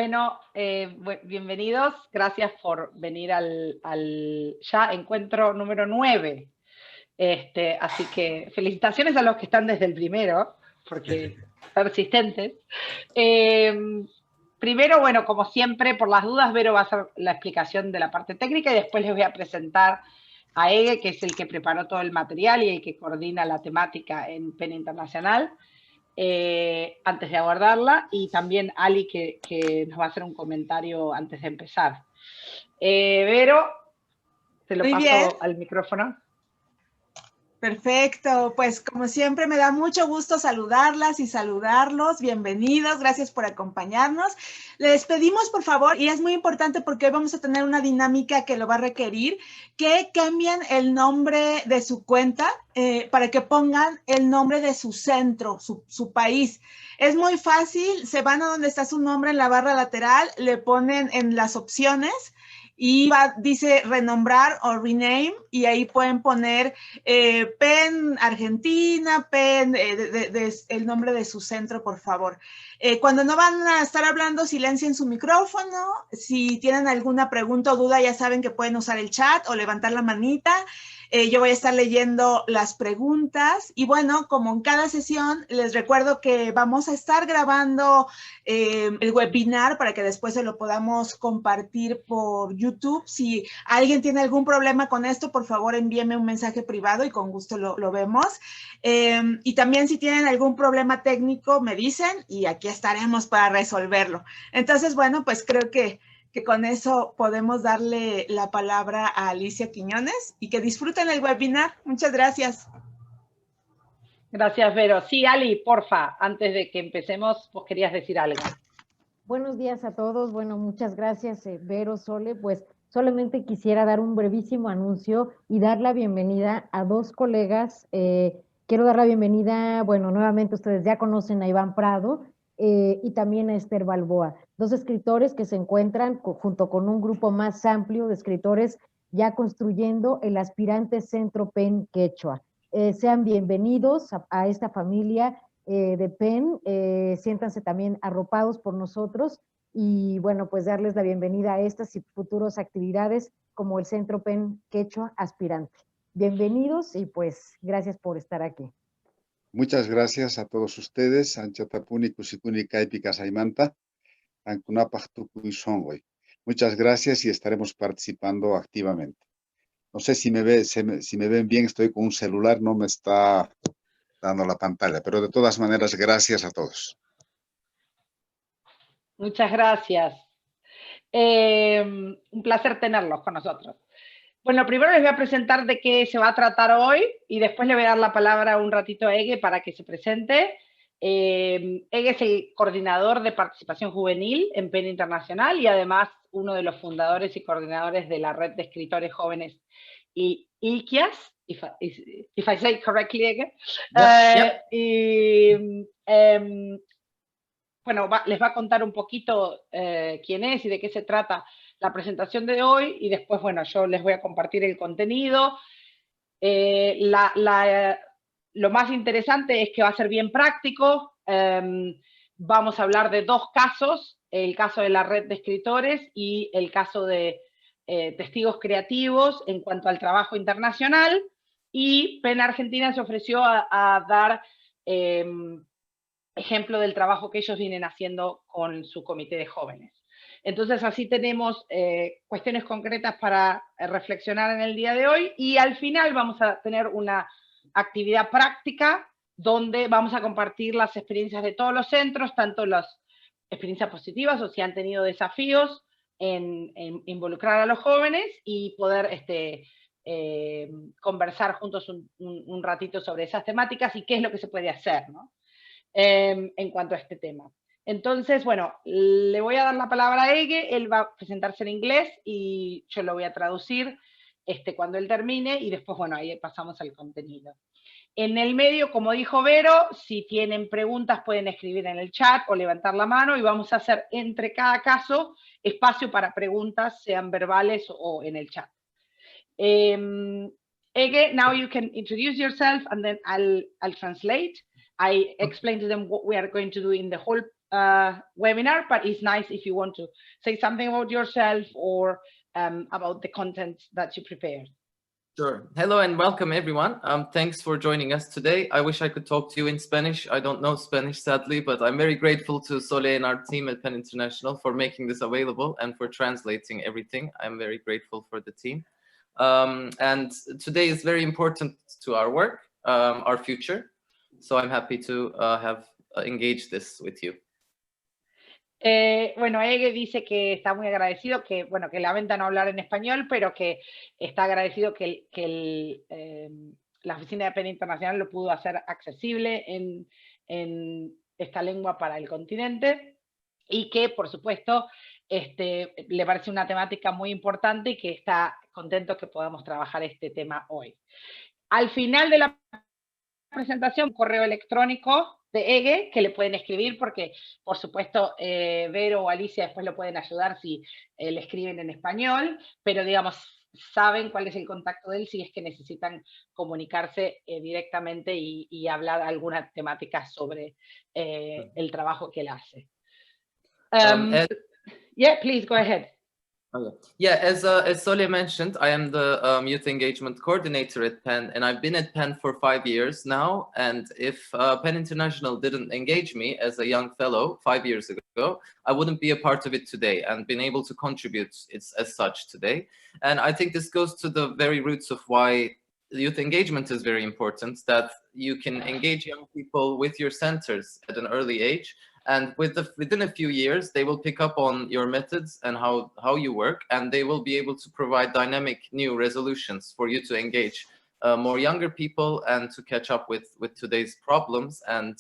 Bueno, bienvenidos. Gracias por venir al ya encuentro número 9. Así que felicitaciones a los que están desde el primero, porque persistentes. Primero, bueno, como siempre, por las dudas, Vero va a hacer la explicación de la parte técnica y después les voy a presentar a Ege, que es el que preparó todo el material y el que coordina la temática en PEN Internacional. Antes de abordarla, y también Ali, que nos va a hacer un comentario antes de empezar. Vero, te lo Muy paso bien. al micrófono. Perfecto, pues como siempre me da mucho gusto saludarlas y saludarlos. Bienvenidos, gracias por acompañarnos. Les pedimos por favor, y es muy importante porque hoy vamos a tener una dinámica que lo va a requerir, que cambien el nombre de su cuenta para que pongan el nombre de su centro, su país. Es muy fácil, se van a donde está su nombre en la barra lateral, le ponen en las opciones y dice renombrar o rename, y ahí pueden poner PEN Argentina, PEN, el nombre de su centro, por favor. Cuando no van a estar hablando, silencien su micrófono. Si tienen alguna pregunta o duda, ya saben que pueden usar el chat o levantar la manita. Yo voy a estar leyendo las preguntas. Y bueno, como en cada sesión, les recuerdo que vamos a estar grabando el webinar para que después se lo podamos compartir por YouTube. Si alguien tiene algún problema con esto, por favor envíeme un mensaje privado y con gusto lo vemos. Y también si tienen algún problema técnico, me dicen y aquí estaremos para resolverlo. Entonces, bueno, pues creo que con eso podemos darle la palabra a Alicia Quiñones y que disfruten el webinar. Muchas gracias. Gracias, Vero. Sí, Ali, porfa, antes de que empecemos, vos querías decir algo. Buenos días a todos. Bueno, muchas gracias, Vero, Sole. Pues solamente quisiera dar un brevísimo anuncio y dar la bienvenida a dos colegas. Quiero dar la bienvenida, bueno, nuevamente ustedes ya conocen a Iván Prado y también a Esther Balboa, dos escritores que se encuentran junto con un grupo más amplio de escritores ya construyendo el aspirante Centro PEN Quechua. Sean bienvenidos a esta familia de PEN, siéntanse también arropados por nosotros y bueno, pues darles la bienvenida a estas y futuras actividades como el Centro PEN Quechua Aspirante. Bienvenidos y pues gracias por estar aquí. Muchas gracias a todos ustedes. Anchatapuni, Kusikuni, Kaipi, Kasaimanta, Ankunapachtuku y Songoy. Muchas gracias y estaremos participando activamente. No sé si me ven bien, estoy con un celular, no me está dando la pantalla, pero de todas maneras, gracias a todos. Muchas gracias. Un placer tenerlos con nosotros. Bueno, primero les voy a presentar de qué se va a tratar hoy y después le voy a dar la palabra un ratito a Ege para que se presente. Ege es el coordinador de participación juvenil en PEN Internacional y además uno de los fundadores y coordinadores de la red de escritores jóvenes y ILCIAS, if I say it correctly, Ege. Bueno, les va a contar un poquito quién es y de qué se trata la presentación de hoy, y después, bueno, yo les voy a compartir el contenido. Lo más interesante es que va a ser bien práctico. Vamos a hablar de dos casos, el caso de la red de escritores y el caso de testigos creativos en cuanto al trabajo internacional, y PEN Argentina se ofreció a dar ejemplo del trabajo que ellos vienen haciendo con su comité de jóvenes. Entonces así tenemos cuestiones concretas para reflexionar en el día de hoy, y al final vamos a tener una actividad práctica donde vamos a compartir las experiencias de todos los centros, tanto las experiencias positivas o si han tenido desafíos en involucrar a los jóvenes y poder conversar juntos un ratito sobre esas temáticas y qué es lo que se puede hacer, ¿no? En cuanto a este tema. Entonces, bueno, le voy a dar la palabra a Ege, él va a presentarse en inglés y yo lo voy a traducir cuando él termine, y después, bueno, ahí pasamos al contenido. En el medio, como dijo Vero, si tienen preguntas pueden escribir en el chat o levantar la mano, y vamos a hacer entre cada caso espacio para preguntas, sean verbales o en el chat. Ege, now you can introduce yourself and then I'll translate. I explained to them what we are going to do in the whole webinar, but it's nice if you want to say something about yourself or about the content that you prepared. Sure. Hello and welcome everyone. Thanks for joining us today. I wish I could talk to you in Spanish. I don't know Spanish, sadly, but I'm very grateful to Sole and our team at PEN International for making this available and for translating everything. I'm very grateful for the team. And today is very important to our work, our future. So I'm happy to have engaged this with you. Bueno, Ege dice que está muy agradecido, que bueno, que lamenta no hablar en español, pero que está agradecido que la oficina de PEN Internacional lo pudo hacer accesible en esta lengua para el continente y que, por supuesto, le parece una temática muy importante y que está contento que podamos trabajar este tema hoy. Al final de la presentación, correo electrónico de Ege, que le pueden escribir, porque por supuesto Vero o Alicia después lo pueden ayudar si le escriben en español, pero digamos, saben cuál es el contacto de él si es que necesitan comunicarse directamente y hablar alguna temática sobre el trabajo que él hace. Yeah, please go ahead. Okay. Yeah, as Sole mentioned, I am the Youth Engagement Coordinator at PEN, and I've been at PEN for 5 years now. And if PEN International didn't engage me as a young fellow 5 years ago, I wouldn't be a part of it today and been able to contribute as such today. And I think this goes to the very roots of why youth engagement is very important, that you can engage young people with your centers at an early age. And within a few years, they will pick up on your methods and how you work, and they will be able to provide dynamic new resolutions for you to engage more younger people and to catch up with today's problems and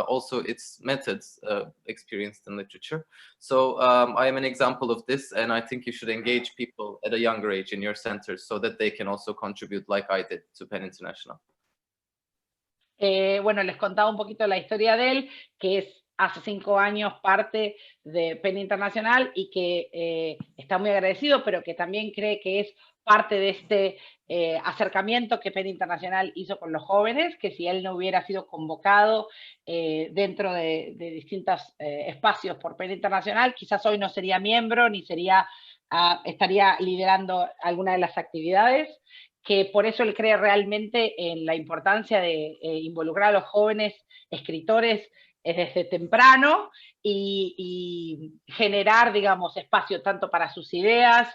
also its methods experienced in literature. So I am an example of this, and I think you should engage people at a younger age in your centers so that they can also contribute like I did to PEN International. Bueno, les contaba un poquito la historia de él, que es hace 5 años parte de PEN Internacional y que está muy agradecido, pero que también cree que es parte de este acercamiento que PEN Internacional hizo con los jóvenes, que si él no hubiera sido convocado dentro de distintos espacios por PEN Internacional, quizás hoy no sería miembro ni estaría liderando alguna de las actividades, que por eso él cree realmente en la importancia de involucrar a los jóvenes escritores desde temprano y generar, digamos, espacio tanto para sus ideas,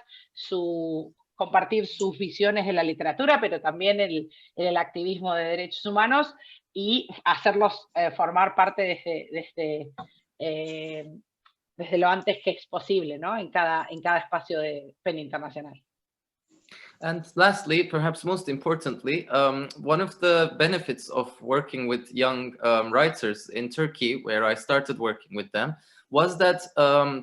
compartir sus visiones de la literatura, pero también el activismo de derechos humanos y hacerlos formar parte desde lo antes que es posible, ¿no? en cada espacio de PEN Internacional. And lastly, perhaps most importantly, one of the benefits of working with young writers in Turkey, where I started working with them, was that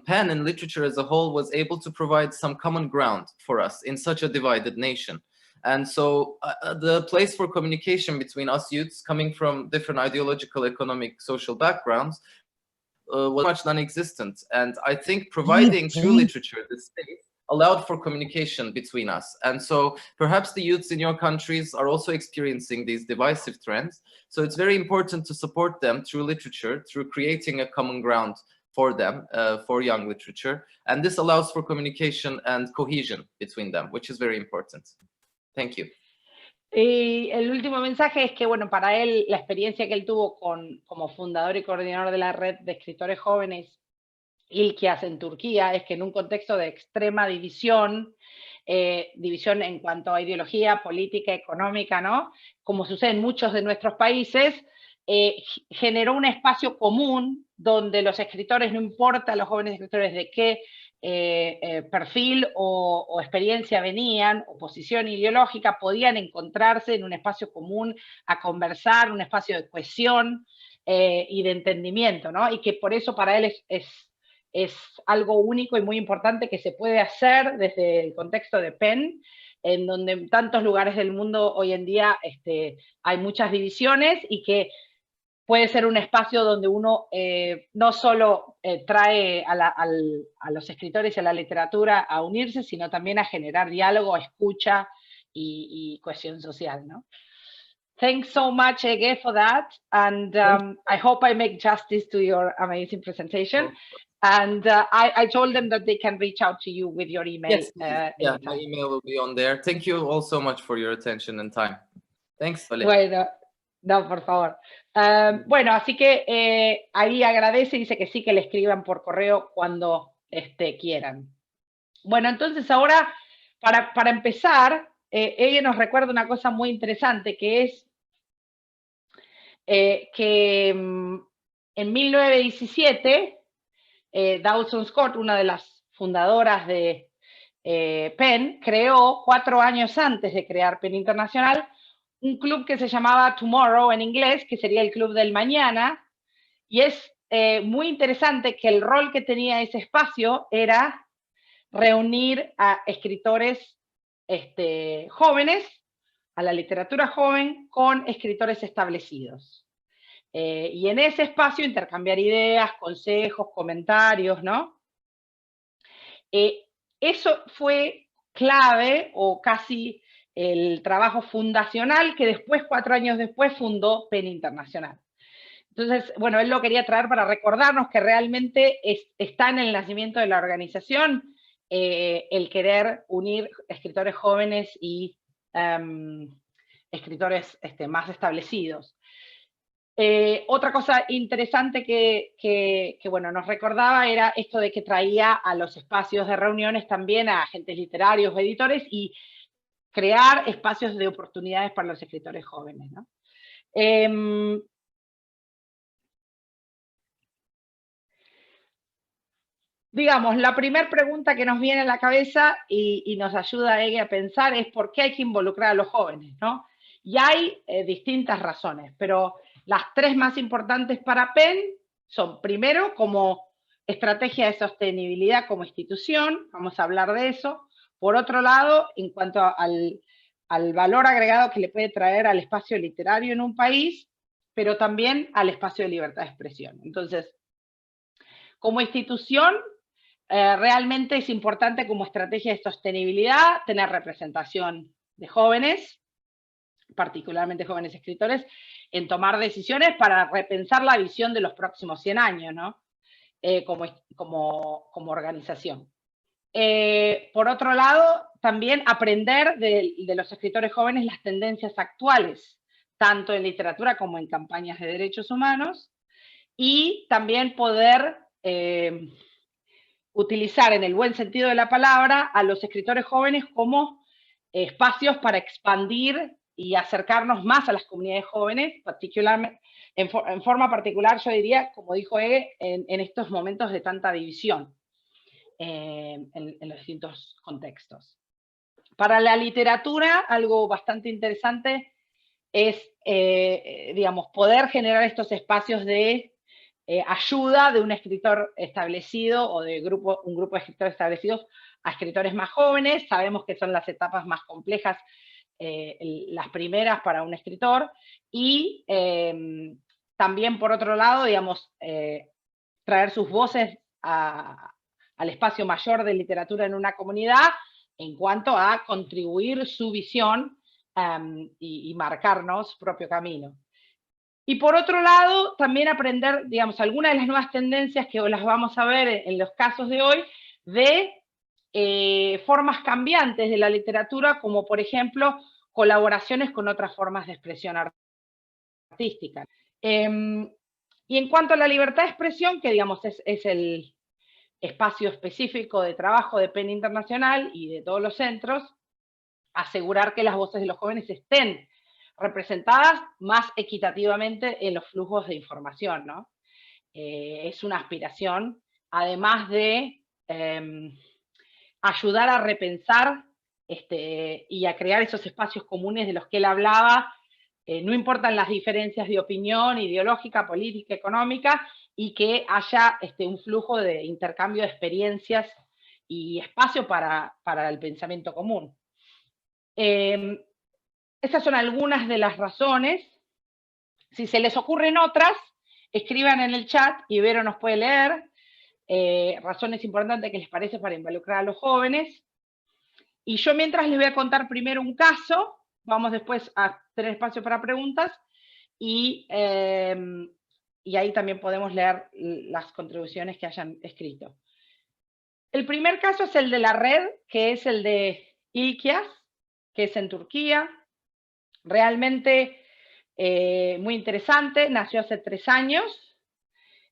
PEN and literature as a whole was able to provide some common ground for us in such a divided nation. And so the place for communication between us youths coming from different ideological, economic, social backgrounds was much non-existent. And I think providing through literature this space allowed for communication between us. And so perhaps the youths in your countries are also experiencing these divisive trends. So it's very important to support them through literature, through creating a common ground for them, for young literature. And this allows for communication and cohesion between them, which is very important. Thank you. Y el último mensaje es que, bueno, para él, la experiencia que él tuvo como fundador y coordinador de la red de escritores jóvenes Ilkias en Turquía, es que en un contexto de extrema división, división en cuanto a ideología, política, económica, ¿no? Como sucede en muchos de nuestros países, generó un espacio común donde los escritores, no importa los jóvenes escritores de qué perfil o experiencia venían, o posición ideológica, podían encontrarse en un espacio común a conversar, un espacio de cohesión y de entendimiento, ¿no? Y que por eso para él es algo único y muy importante que se puede hacer desde el contexto de PEN, en donde en tantos lugares del mundo hoy en día hay muchas divisiones y que puede ser un espacio donde uno no solo trae a los escritores y a la literatura a unirse, sino también a generar diálogo, escucha y cohesión social, ¿no? Thanks so much, Ege, for that. And I hope I make justice to your amazing presentation. And I told them that they can reach out to you with your email. Yes, yeah, my email will be on there. Thank you all so much for your attention and time. Thanks, Sole. Bueno, no, por favor. Bueno, así que ahí agradece, dice que sí, que le escriban por correo cuando quieran. Bueno, entonces ahora, para empezar, ella nos recuerda una cosa muy interesante, que es que en 1917, Dawson Scott, una de las fundadoras de PEN, creó 4 años antes de crear PEN Internacional, un club que se llamaba Tomorrow en inglés, que sería el Club del Mañana, y es muy interesante que el rol que tenía ese espacio era reunir a escritores jóvenes, a la literatura joven, con escritores establecidos. Y en ese espacio intercambiar ideas, consejos, comentarios, ¿no? Eso fue clave, o casi el trabajo fundacional que después, 4 años después, fundó PEN Internacional. Entonces, bueno, él lo quería traer para recordarnos que realmente está en el nacimiento de la organización el querer unir escritores jóvenes y escritores más establecidos. Otra cosa interesante que bueno, nos recordaba era esto de que traía a los espacios de reuniones también a agentes literarios, editores, y crear espacios de oportunidades para los escritores jóvenes, ¿no? Digamos, la primera pregunta que nos viene a la cabeza y nos ayuda a ella a pensar es por qué hay que involucrar a los jóvenes, ¿no? Y hay distintas razones, pero las 3 más importantes para PEN son, primero, como estrategia de sostenibilidad como institución, vamos a hablar de eso. Por otro lado, en cuanto al valor agregado que le puede traer al espacio literario en un país, pero también al espacio de libertad de expresión. Entonces, como institución, realmente es importante como estrategia de sostenibilidad tener representación de jóvenes, particularmente jóvenes escritores, en tomar decisiones para repensar la visión de los próximos 100 años, ¿no? Como organización. Por otro lado, también aprender de los escritores jóvenes las tendencias actuales, tanto en literatura como en campañas de derechos humanos, y también poder utilizar en el buen sentido de la palabra a los escritores jóvenes como espacios para expandir y acercarnos más a las comunidades jóvenes, particularmente, en forma particular, yo diría, como dijo Ege, en estos momentos de tanta división en los distintos contextos. Para la literatura, algo bastante interesante es, digamos, poder generar estos espacios de ayuda de un escritor establecido o de un grupo de escritores establecidos a escritores más jóvenes. Sabemos que son las etapas más complejas, las primeras para un escritor, y también, por otro lado, digamos, traer sus voces al espacio mayor de literatura en una comunidad en cuanto a contribuir su visión y marcarnos su propio camino. Y por otro lado, también aprender, digamos, algunas de las nuevas tendencias que las vamos a ver en los casos de hoy, de formas cambiantes de la literatura, como por ejemplo, colaboraciones con otras formas de expresión artística. Y en cuanto a la libertad de expresión, que digamos es el espacio específico de trabajo de PEN Internacional y de todos los centros, asegurar que las voces de los jóvenes estén representadas más equitativamente en los flujos de información, ¿no? Es una aspiración, además de ayudar a repensar y a crear esos espacios comunes de los que él hablaba, no importan las diferencias de opinión ideológica, política, económica, y que haya un flujo de intercambio de experiencias y espacio para el pensamiento común. Estas son algunas de las razones. Si se les ocurren otras, escriban en el chat y Vero nos puede leer. Razones importantes que les parece para involucrar a los jóvenes. Y yo mientras les voy a contar primero un caso, vamos después a tener espacio para preguntas y ahí también podemos leer las contribuciones que hayan escrito. El primer caso es el de la red, que es el de İlkiaz, que es en Turquía. Realmente muy interesante, nació hace 3 años.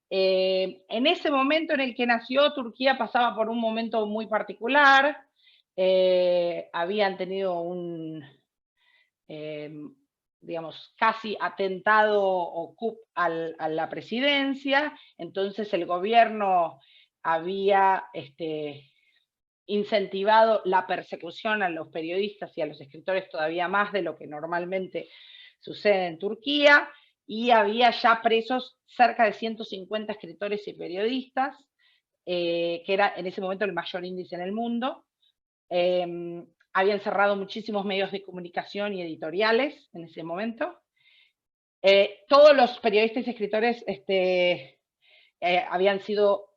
En ese momento en el que nació, Turquía pasaba por un momento muy particular. Habían tenido un, digamos, casi atentado o coup a la presidencia. Entonces el gobierno había incentivado la persecución a los periodistas y a los escritores todavía más de lo que normalmente sucede en Turquía, y había ya presos cerca de 150 escritores y periodistas, que era en ese momento el mayor índice en el mundo. Habían cerrado muchísimos medios de comunicación y editoriales en ese momento. Todos los periodistas y escritores habían sido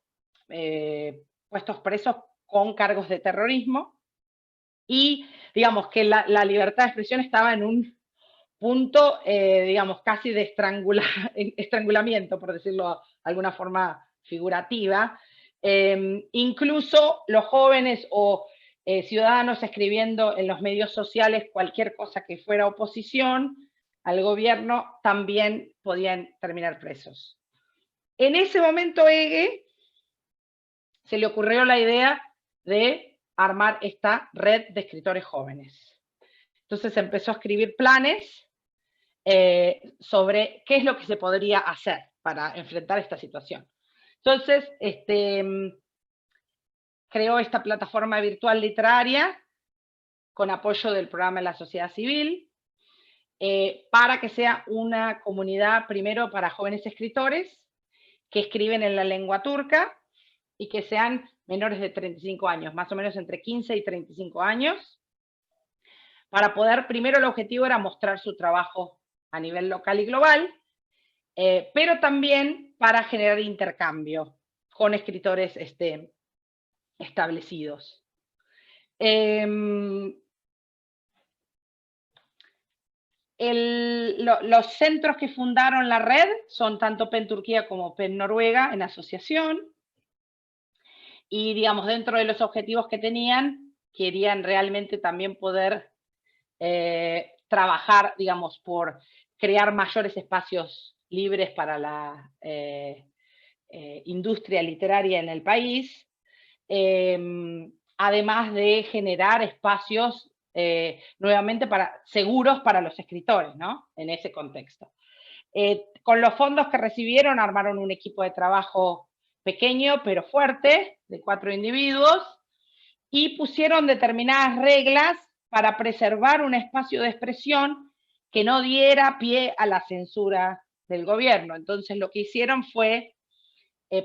puestos presos con cargos de terrorismo, y digamos que la libertad de expresión estaba en un punto, digamos, casi de estrangulamiento, por decirlo de alguna forma figurativa. Incluso los jóvenes o ciudadanos escribiendo en los medios sociales cualquier cosa que fuera oposición al gobierno también podían terminar presos. En ese momento Ege se le ocurrió la idea de armar esta red de escritores jóvenes. Entonces empezó a escribir planes sobre qué es lo que se podría hacer para enfrentar esta situación. Entonces, creó esta plataforma virtual literaria con apoyo del programa de la sociedad civil, para que sea una comunidad primero para jóvenes escritores que escriben en la lengua turca y que sean menores de 35 años, más o menos entre 15 y 35 años, para poder, primero el objetivo era mostrar su trabajo a nivel local y global, pero también para generar intercambio con escritores establecidos. Los centros que fundaron la red son tanto PEN Turquía como PEN Noruega en asociación, y digamos dentro de los objetivos que tenían, querían realmente también poder trabajar, digamos, por crear mayores espacios libres para la industria literaria en el país, además de generar espacios nuevamente seguros para los escritores, ¿no? En ese contexto. Con los fondos que recibieron armaron un equipo de trabajo pequeño pero fuerte, de 4 individuos, y pusieron determinadas reglas para preservar un espacio de expresión que no diera pie a la censura del gobierno. Entonces lo que hicieron fue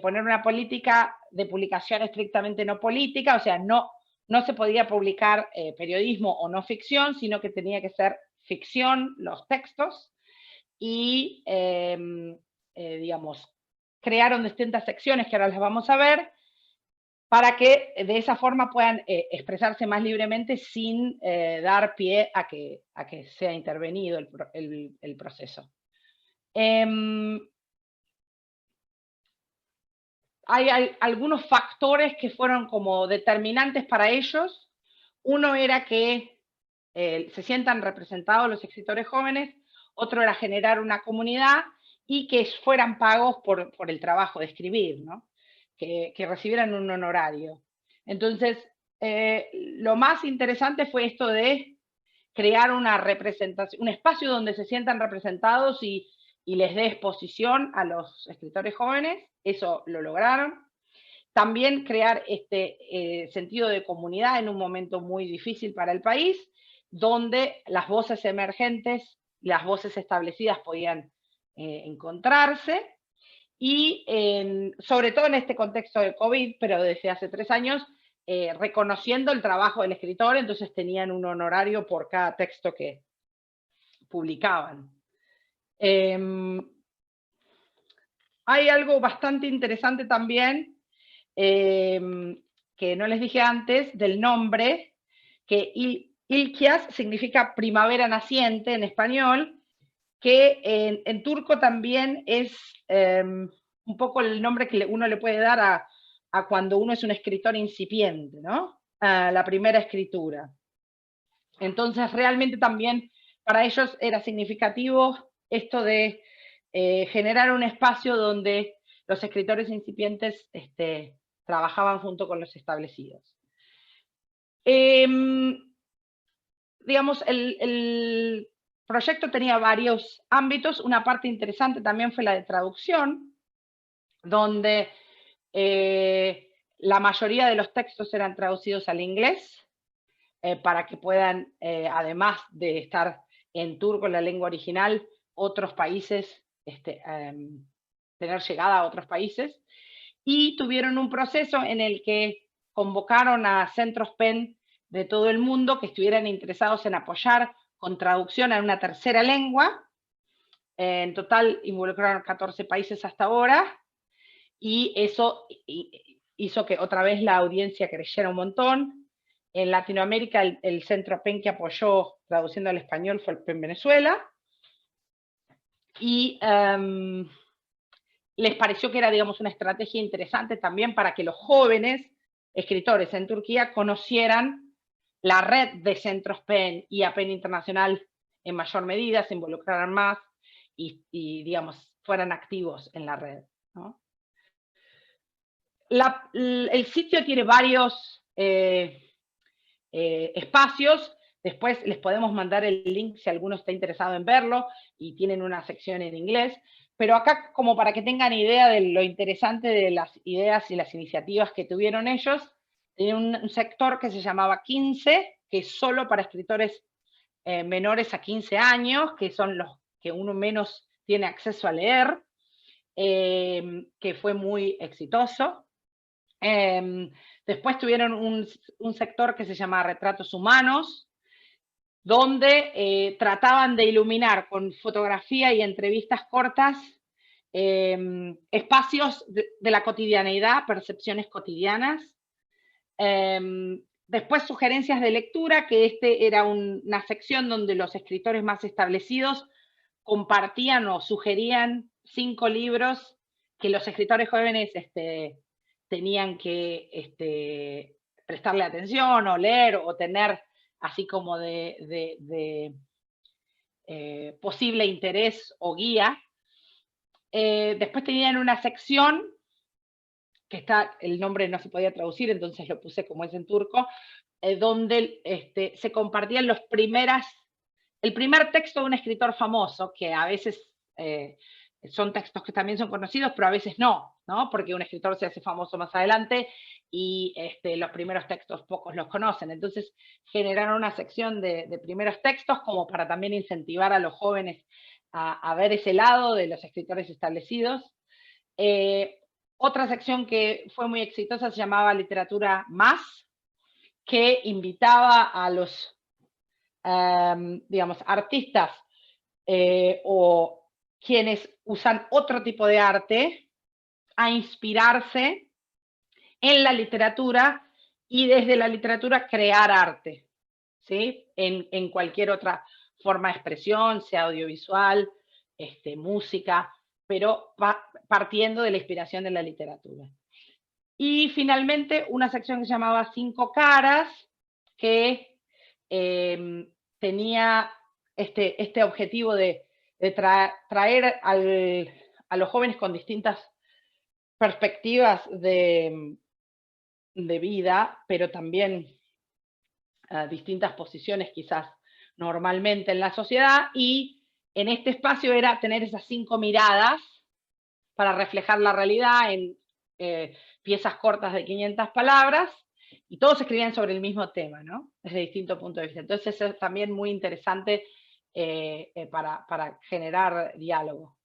poner una política de publicación estrictamente no política, o sea, no se podía publicar periodismo o no ficción, sino que tenía que ser ficción los textos, y digamos, crearon distintas secciones que ahora las vamos a ver, para que de esa forma puedan expresarse más libremente sin dar pie a que sea intervenido el proceso. Hay algunos factores que fueron como determinantes para ellos. Uno era que se sientan representados los escritores jóvenes, otro era generar una comunidad y que fueran pagos por el trabajo de escribir, ¿no? Que recibieran un honorario. Entonces, lo más interesante fue esto de crear una representación, un espacio donde se sientan representados y les dé exposición a los escritores jóvenes. Eso lo lograron. También crear este sentido de comunidad en un momento muy difícil para el país, donde las voces emergentes, las voces establecidas podían encontrarse, y sobre todo en este contexto de COVID, pero desde hace 3 años, reconociendo el trabajo del escritor, entonces tenían un honorario por cada texto que publicaban. Hay algo bastante interesante también, que no les dije antes, del nombre, que Ilkias significa primavera naciente en español, que en turco también es un poco el nombre que uno le puede dar a cuando uno es un escritor incipiente, ¿no? A la primera escritura. Entonces realmente también para ellos era significativo esto de generar un espacio donde los escritores incipientes trabajaban junto con los establecidos. Digamos, el proyecto tenía varios ámbitos. Una parte interesante también fue la de traducción, donde la mayoría de los textos eran traducidos al inglés, para que puedan, además de estar en turco, en la lengua original, otros países, tener llegada a otros países. Y tuvieron un proceso en el que convocaron a centros PEN de todo el mundo que estuvieran interesados en apoyar con traducción a una tercera lengua. En total involucraron 14 países hasta ahora, y eso hizo que otra vez la audiencia creciera un montón. En Latinoamérica el centro PEN que apoyó traduciendo al español fue el PEN Venezuela, y les pareció que era, digamos, una estrategia interesante también para que los jóvenes escritores en Turquía conocieran la red de centros PEN y a PEN Internacional en mayor medida, se involucraran más y digamos, fueran activos en la red, ¿no? El sitio tiene varios espacios. Después les podemos mandar el link si alguno está interesado en verlo, y tienen una sección en inglés. Pero acá, como para que tengan idea de lo interesante de las ideas y las iniciativas que tuvieron ellos, tenían un sector que se llamaba 15, que es solo para escritores menores a 15 años, que son los que uno menos tiene acceso a leer, que fue muy exitoso. Después tuvieron un sector que se llama Retratos Humanos, donde trataban de iluminar con fotografía y entrevistas cortas espacios de la cotidianeidad, percepciones cotidianas. Después sugerencias de lectura, que era una sección donde los escritores más establecidos compartían o sugerían 5 libros que los escritores jóvenes tenían que prestarle atención o leer o tener así como de posible interés o guía. Después tenían una sección que el nombre no se podía traducir, entonces lo puse como es en turco, donde se compartían el primer texto de un escritor famoso, que a veces son textos que también son conocidos, pero a veces no, porque un escritor se hace famoso más adelante y los primeros textos pocos los conocen. Entonces generaron una sección de primeros textos como para también incentivar a los jóvenes a ver ese lado de los escritores establecidos. Otra sección que fue muy exitosa se llamaba Literatura Más, que invitaba a los digamos, artistas o quienes usan otro tipo de arte a inspirarse en la literatura y desde la literatura crear arte, ¿sí? En cualquier otra forma de expresión, sea audiovisual, música, pero partiendo de la inspiración de la literatura. Y finalmente una sección que se llamaba 5 caras, que tenía este objetivo de traer a los jóvenes con distintas perspectivas de vida, pero también distintas posiciones quizás normalmente en la sociedad, y en este espacio era tener esas 5 miradas para reflejar la realidad en piezas cortas de 500 palabras, y todos escribían sobre el mismo tema, ¿no? Desde distintos puntos de vista. Entonces es también muy interesante para generar diálogo.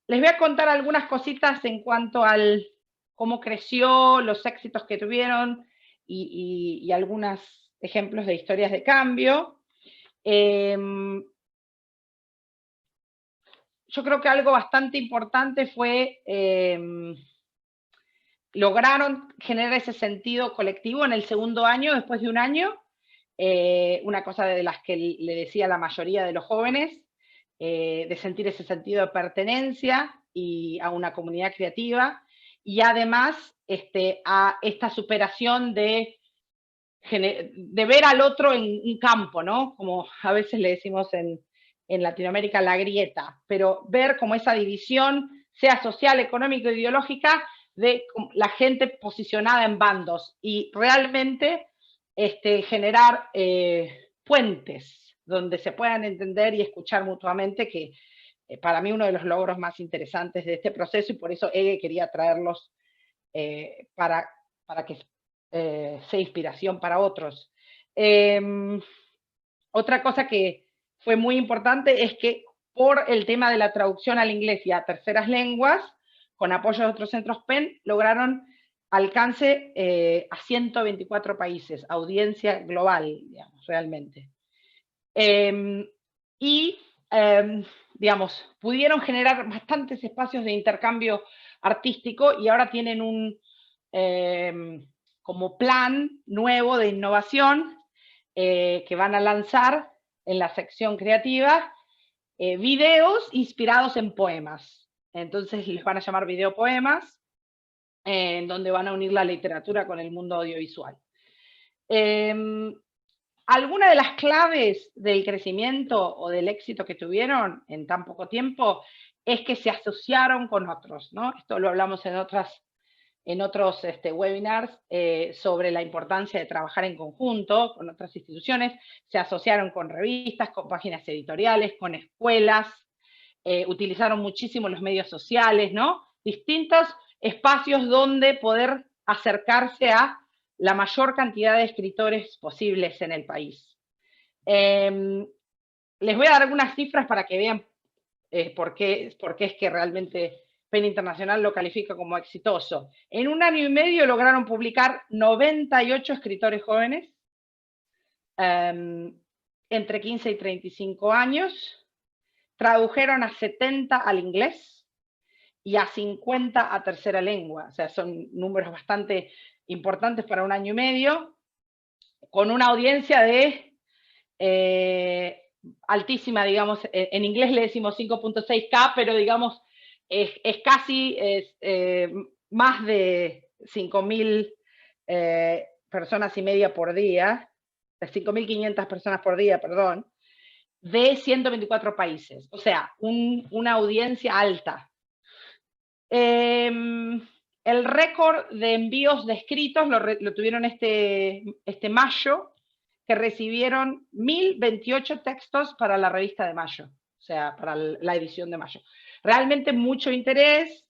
Les voy a contar algunas cositas en cuanto al cómo creció, los éxitos que tuvieron y algunos ejemplos de historias de cambio. Yo creo que algo bastante importante fue lograron generar ese sentido colectivo en el segundo año, después de un año, una cosa de las que le decía a la mayoría de los jóvenes, de sentir ese sentido de pertenencia y a una comunidad creativa, y además a esta superación de ver al otro en un campo, ¿no? Como a veces le decimos en Latinoamérica la grieta, pero ver como esa división, sea social, económica, ideológica, de la gente posicionada en bandos, y realmente generar puentes donde se puedan entender y escuchar mutuamente, que para mí uno de los logros más interesantes de este proceso, y por eso Ege quería traerlos para que sea inspiración para otros. Otra cosa que fue muy importante es que por el tema de la traducción al inglés y a terceras lenguas, con apoyo de otros centros PEN, lograron alcance a 124 países, audiencia global, digamos, realmente. Digamos, pudieron generar bastantes espacios de intercambio artístico, y ahora tienen un como plan nuevo de innovación que van a lanzar en la sección creativa, videos inspirados en poemas. Entonces les van a llamar videopoemas, en donde van a unir la literatura con el mundo audiovisual. Alguna de las claves del crecimiento o del éxito que tuvieron en tan poco tiempo es que se asociaron con otros, ¿no? Esto lo hablamos en otros webinars sobre la importancia de trabajar en conjunto con otras instituciones. Se asociaron con revistas, con páginas editoriales, con escuelas, utilizaron muchísimo los medios sociales, ¿no? Distintos espacios donde poder acercarse a la mayor cantidad de escritores posibles en el país. Les voy a dar algunas cifras para que vean por qué es que realmente PEN Internacional lo califica como exitoso. En 1 año y medio lograron publicar 98 escritores jóvenes, entre 15 y 35 años, tradujeron a 70 al inglés y a 50 a tercera lengua, o sea, son números bastante importantes para 1 año y medio, con una audiencia de altísima, digamos, en inglés le decimos 5.6K, pero digamos, es casi más de 5.000 personas y media por día, 5.500 personas por día, perdón, de 124 países, o sea, una audiencia alta. El récord de envíos de escritos lo tuvieron este mayo, que recibieron 1.028 textos para la revista de mayo, o sea, para la edición de mayo. Realmente mucho interés.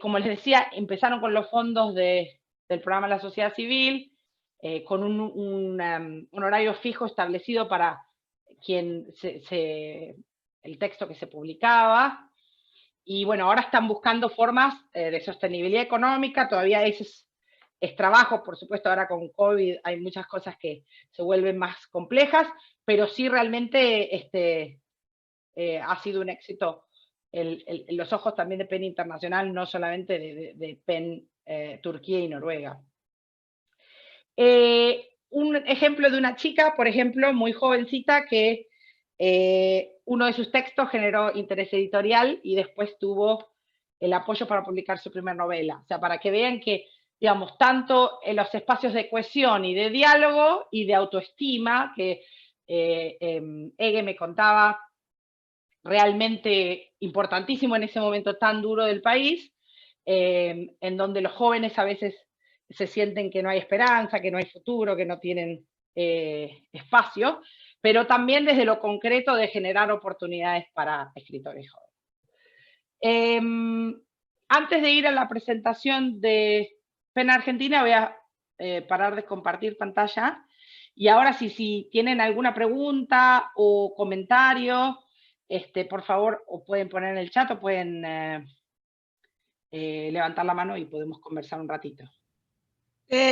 Como les decía, empezaron con los fondos del programa de la sociedad civil, con un horario fijo establecido para el texto que se publicaba. Y bueno, ahora están buscando formas de sostenibilidad económica. Todavía es trabajo, por supuesto, ahora con COVID hay muchas cosas que se vuelven más complejas, pero sí realmente ha sido un éxito en los ojos también de PEN Internacional, no solamente de PEN Turquía y Noruega. Un ejemplo de una chica, por ejemplo, muy jovencita, que uno de sus textos generó interés editorial y después tuvo el apoyo para publicar su primera novela. O sea, para que vean que, digamos, tanto en los espacios de cohesión y de diálogo y de autoestima, que Ege me contaba, realmente importantísimo en ese momento tan duro del país, en donde los jóvenes a veces se sienten que no hay esperanza, que no hay futuro, que no tienen espacio, pero también desde lo concreto de generar oportunidades para escritores jóvenes. Antes de ir a la presentación de PEN Argentina, voy a parar de compartir pantalla, y ahora si tienen alguna pregunta o comentario, por favor, o pueden poner en el chat o pueden levantar la mano y podemos conversar un ratito.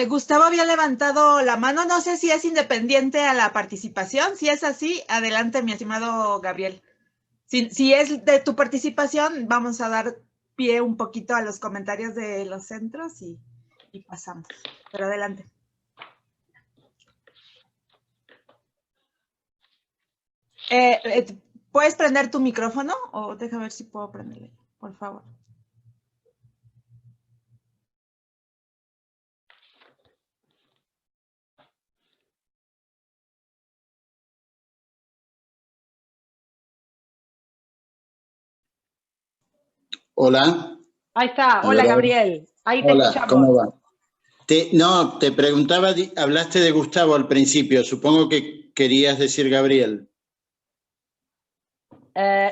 Gustavo había levantado la mano, no sé si es independiente a la participación. Si es así, adelante, mi estimado Gabriel. Si es de tu participación, vamos a dar pie un poquito a los comentarios de los centros y pasamos. Pero adelante. ¿Puedes prender tu micrófono? O déjame ver si puedo prenderle, por favor. Hola. Ahí está. Hola, Gabriel. Ahí te Hola, escuchamos. ¿cómo va? Te preguntaba, hablaste de Gustavo al principio, supongo que querías decir Gabriel.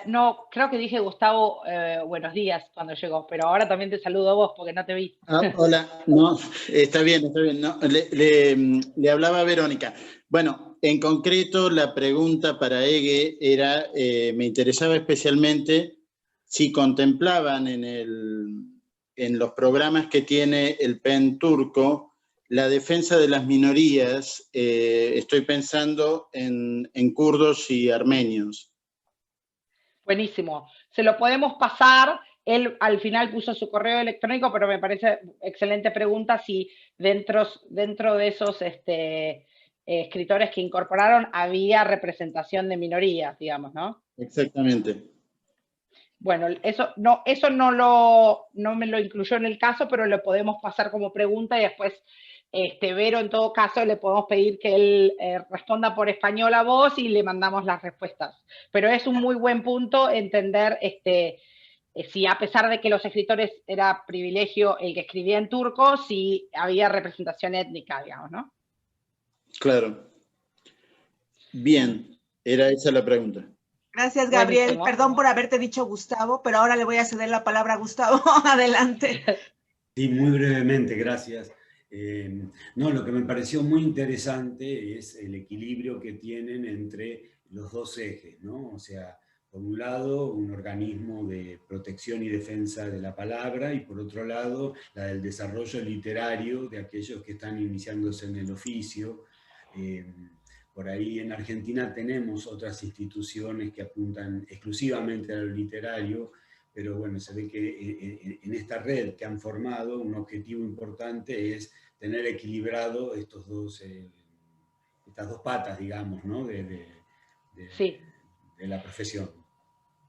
No, creo que dije Gustavo, buenos días cuando llegó, pero ahora también te saludo a vos porque no te vi. Hola, no, está bien, no, le hablaba a Verónica. Bueno, en concreto la pregunta para Ege era, me interesaba especialmente si contemplaban en los programas que tiene el PEN turco la defensa de las minorías, estoy pensando en kurdos y armenios. Buenísimo. Se lo podemos pasar. Él al final puso su correo electrónico, pero me parece excelente pregunta si dentro de esos escritores que incorporaron había representación de minorías, digamos, ¿no? Exactamente. Bueno, eso no me lo incluyó en el caso, pero lo podemos pasar como pregunta y después Vero, en todo caso, le podemos pedir que él responda por español a vos y le mandamos las respuestas. Pero es un muy buen punto entender si a pesar de que los escritores era privilegio el que escribía en turco, si había representación étnica, digamos, ¿no? Claro. Bien, era esa la pregunta. Gracias, Gabriel. Buenísimo. Perdón por haberte dicho Gustavo, pero ahora le voy a ceder la palabra a Gustavo. Adelante. Sí, muy brevemente, gracias. No, lo que me pareció muy interesante es el equilibrio que tienen entre los dos ejes, ¿no? O sea, por un lado, un organismo de protección y defensa de la palabra, y por otro lado, la del desarrollo literario de aquellos que están iniciándose en el oficio. Por ahí en Argentina tenemos otras instituciones que apuntan exclusivamente a lo literario, pero bueno, se ve que en esta red que han formado, un objetivo importante es tener equilibrado estas dos patas, digamos, ¿no? Sí. De la profesión.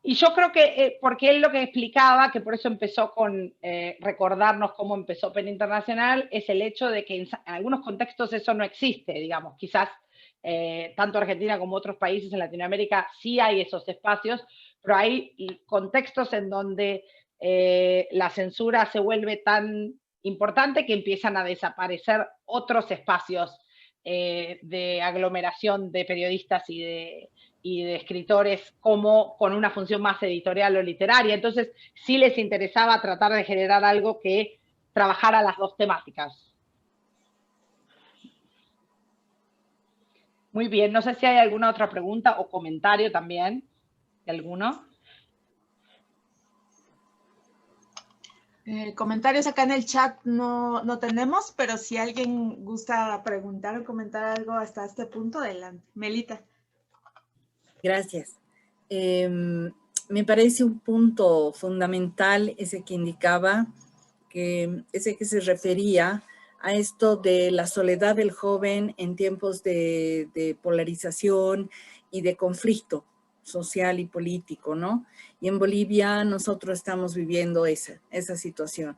Y yo creo que, porque él lo que explicaba, que por eso empezó con recordarnos cómo empezó PEN Internacional, es el hecho de que en algunos contextos eso no existe, digamos, quizás tanto Argentina como otros países en Latinoamérica sí hay esos espacios, pero hay contextos en donde la censura se vuelve tan importante que empiezan a desaparecer otros espacios de aglomeración de periodistas y de escritores como con una función más editorial o literaria. Entonces, sí les interesaba tratar de generar algo que trabajara las dos temáticas. Muy bien, no sé si hay alguna otra pregunta o comentario también de alguno. Comentarios acá en el chat no tenemos, pero si alguien gusta preguntar o comentar algo hasta este punto, adelante. Melita. Gracias. Me parece un punto fundamental ese que indicaba, ese que se refería a esto de la soledad del joven en tiempos de polarización y de conflicto social y político, ¿no? Y en Bolivia nosotros estamos viviendo esa situación.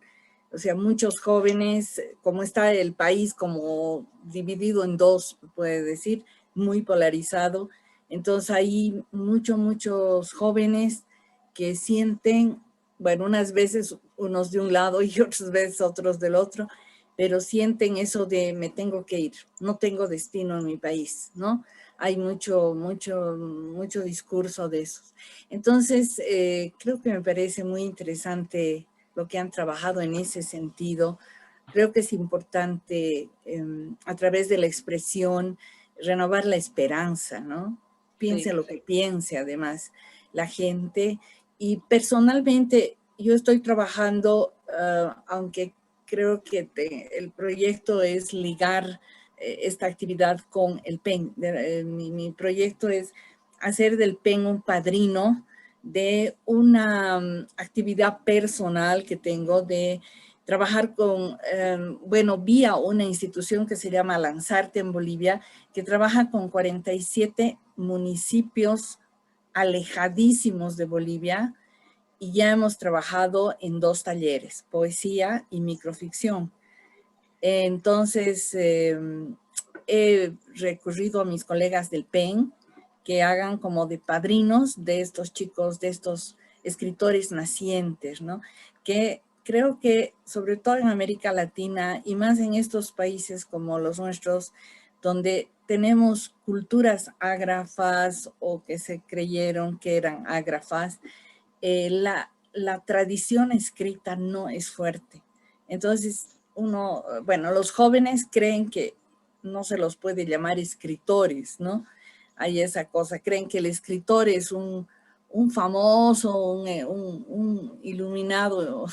O sea, muchos jóvenes, como está el país como dividido en dos, puede decir, muy polarizado. Entonces hay muchos jóvenes que sienten, bueno, unas veces unos de un lado y otras veces otros del otro, pero sienten eso de me tengo que ir, no tengo destino en mi país, ¿no? Hay mucho discurso de esos. Entonces, creo que me parece muy interesante lo que han trabajado en ese sentido. Creo que es importante, a través de la expresión, renovar la esperanza, ¿no? Piense Sí. lo que piense, además, la gente. Y personalmente, yo estoy trabajando, aunque creo que el proyecto es ligar esta actividad con el PEN. Mi proyecto es hacer del PEN un padrino de una actividad personal que tengo de trabajar con, vía una institución que se llama Lanzarte en Bolivia, que trabaja con 47 municipios alejadísimos de Bolivia, y ya hemos trabajado en 2 talleres, poesía y microficción. Entonces, he recurrido a mis colegas del PEN que hagan como de padrinos de estos chicos, de estos escritores nacientes, ¿no? Que creo que sobre todo en América Latina y más en estos países como los nuestros, donde tenemos culturas ágrafas o que se creyeron que eran ágrafas, la tradición escrita no es fuerte. Entonces, los jóvenes creen que no se los puede llamar escritores, ¿no? Hay esa cosa, creen que el escritor es un famoso, un iluminado,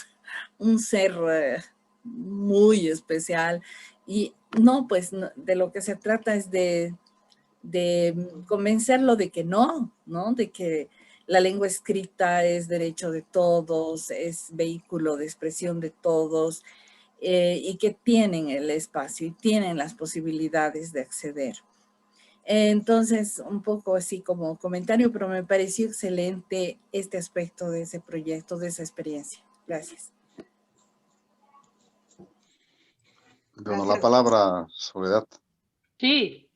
un ser muy especial. Y no, pues de lo que se trata es de convencerlo de que no, de que la lengua escrita es derecho de todos, es vehículo de expresión de todos, y que tienen el espacio y tienen las posibilidades de acceder. Entonces, un poco así como comentario, pero me pareció excelente este aspecto de ese proyecto, de esa experiencia. Gracias. Dono la palabra, Soledad. Sí.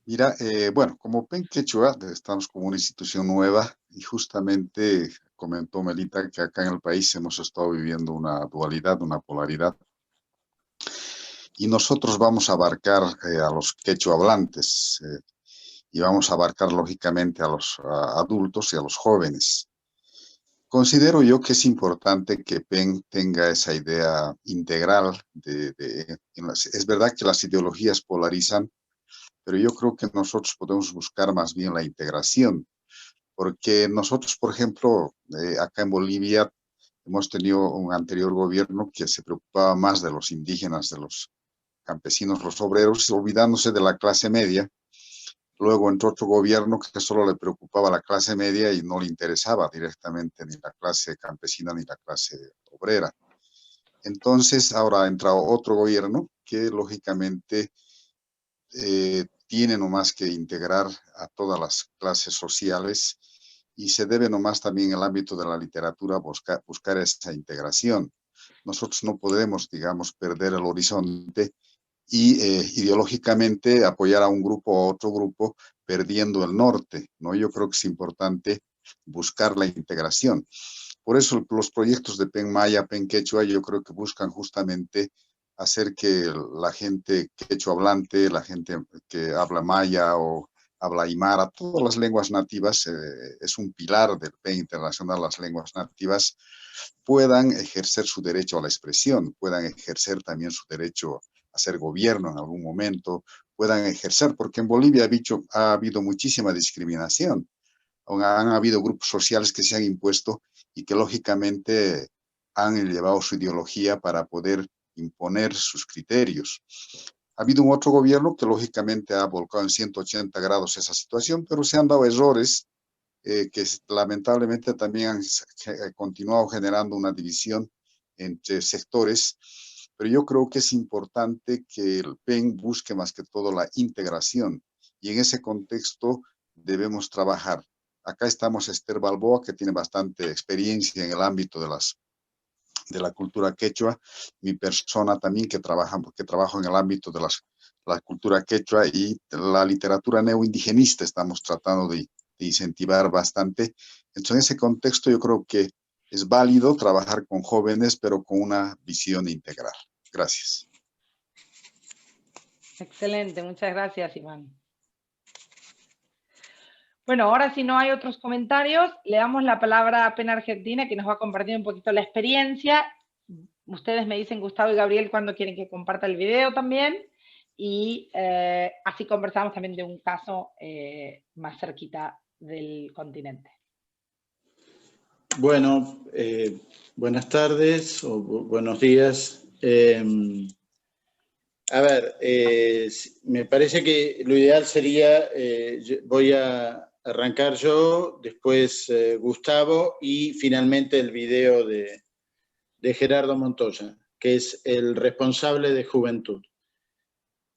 Mira, bueno, como PEN Quechua estamos como una institución nueva y justamente comentó Melita que acá en el país hemos estado viviendo una dualidad, una polaridad. Y nosotros vamos a abarcar a los quechua hablantes y vamos a abarcar lógicamente a los adultos y a los jóvenes. Considero yo que es importante que PEN tenga esa idea integral es verdad que las ideologías polarizan, pero yo creo que nosotros podemos buscar más bien la integración, porque nosotros, por ejemplo, acá en Bolivia hemos tenido un anterior gobierno que se preocupaba más de los indígenas, de los campesinos, los obreros, olvidándose de la clase media. Luego entró otro gobierno que solo le preocupaba la clase media y no le interesaba directamente ni la clase campesina ni la clase obrera. Entonces ahora ha entrado otro gobierno que lógicamente tiene nomás que integrar a todas las clases sociales y se debe nomás también en el ámbito de la literatura buscar esa integración. Nosotros no podemos, digamos, perder el horizonte y ideológicamente apoyar a un grupo o a otro grupo perdiendo el norte, ¿no? Yo creo que es importante buscar la integración. Por eso los proyectos de PEN Maya, PEN Quechua, yo creo que buscan justamente hacer que la gente quechua hablante, la gente que habla maya o habla aymara, todas las lenguas nativas, es un pilar del PEN Internacional, las lenguas nativas, puedan ejercer su derecho a la expresión, puedan ejercer también su derecho a ser gobierno en algún momento, puedan ejercer, porque en Bolivia ha habido muchísima discriminación, han habido grupos sociales que se han impuesto y que lógicamente han llevado su ideología para poder imponer sus criterios. Ha habido un otro gobierno que lógicamente ha volcado en 180 grados esa situación, pero se han dado errores que lamentablemente también han continuado generando una división entre sectores, pero yo creo que es importante que el PEN busque más que todo la integración y en ese contexto debemos trabajar. Acá estamos Esther Balboa, que tiene bastante experiencia en el ámbito de la cultura quechua, mi persona también que trabajo en el ámbito de la cultura quechua y la literatura neoindigenista estamos tratando de incentivar bastante. Entonces, en ese contexto yo creo que es válido trabajar con jóvenes, pero con una visión integral. Gracias. Excelente, muchas gracias, Iván. Bueno, ahora si no hay otros comentarios, le damos la palabra a PEN Argentina, que nos va a compartir un poquito la experiencia. Ustedes me dicen, Gustavo y Gabriel, cuando quieren que comparta el video también. Y así conversamos también de un caso más cerquita del continente. Bueno, buenas tardes o buenos días. A ver, me parece que lo ideal sería, voy a arrancar yo, después Gustavo y finalmente el video de Gerardo Montoya, que es el responsable de Juventud.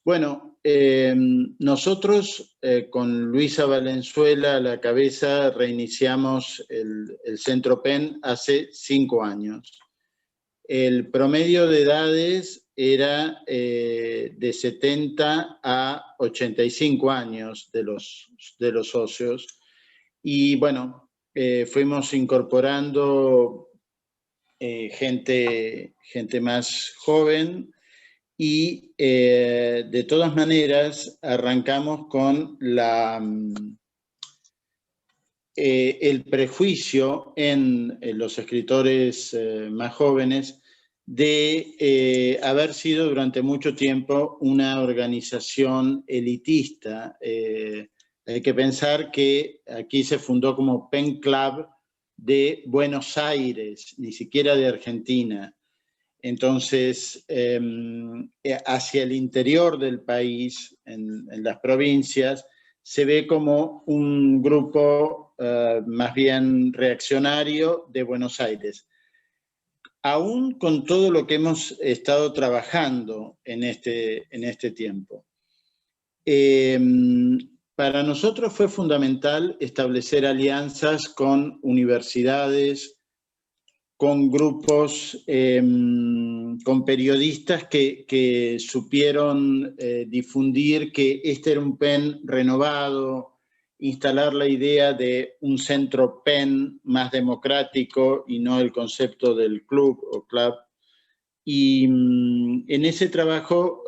Bueno, nosotros con Luisa Valenzuela a la cabeza reiniciamos el Centro PEN hace 5 años. El promedio de edades era de 70 a 85 años de los socios. Y bueno, fuimos incorporando gente más joven y de todas maneras arrancamos con el prejuicio en los escritores más jóvenes de haber sido durante mucho tiempo una organización elitista. Hay que pensar que aquí se fundó como Pen Club de Buenos Aires, ni siquiera de Argentina. Entonces, hacia el interior del país, en las provincias, se ve como un grupo más bien reaccionario de Buenos Aires. Aún con todo lo que hemos estado trabajando en este tiempo. Para nosotros fue fundamental establecer alianzas con universidades, con grupos, con periodistas que supieron difundir que este era un PEN renovado, instalar la idea de un centro PEN más democrático y no el concepto del club o club. Y en ese trabajo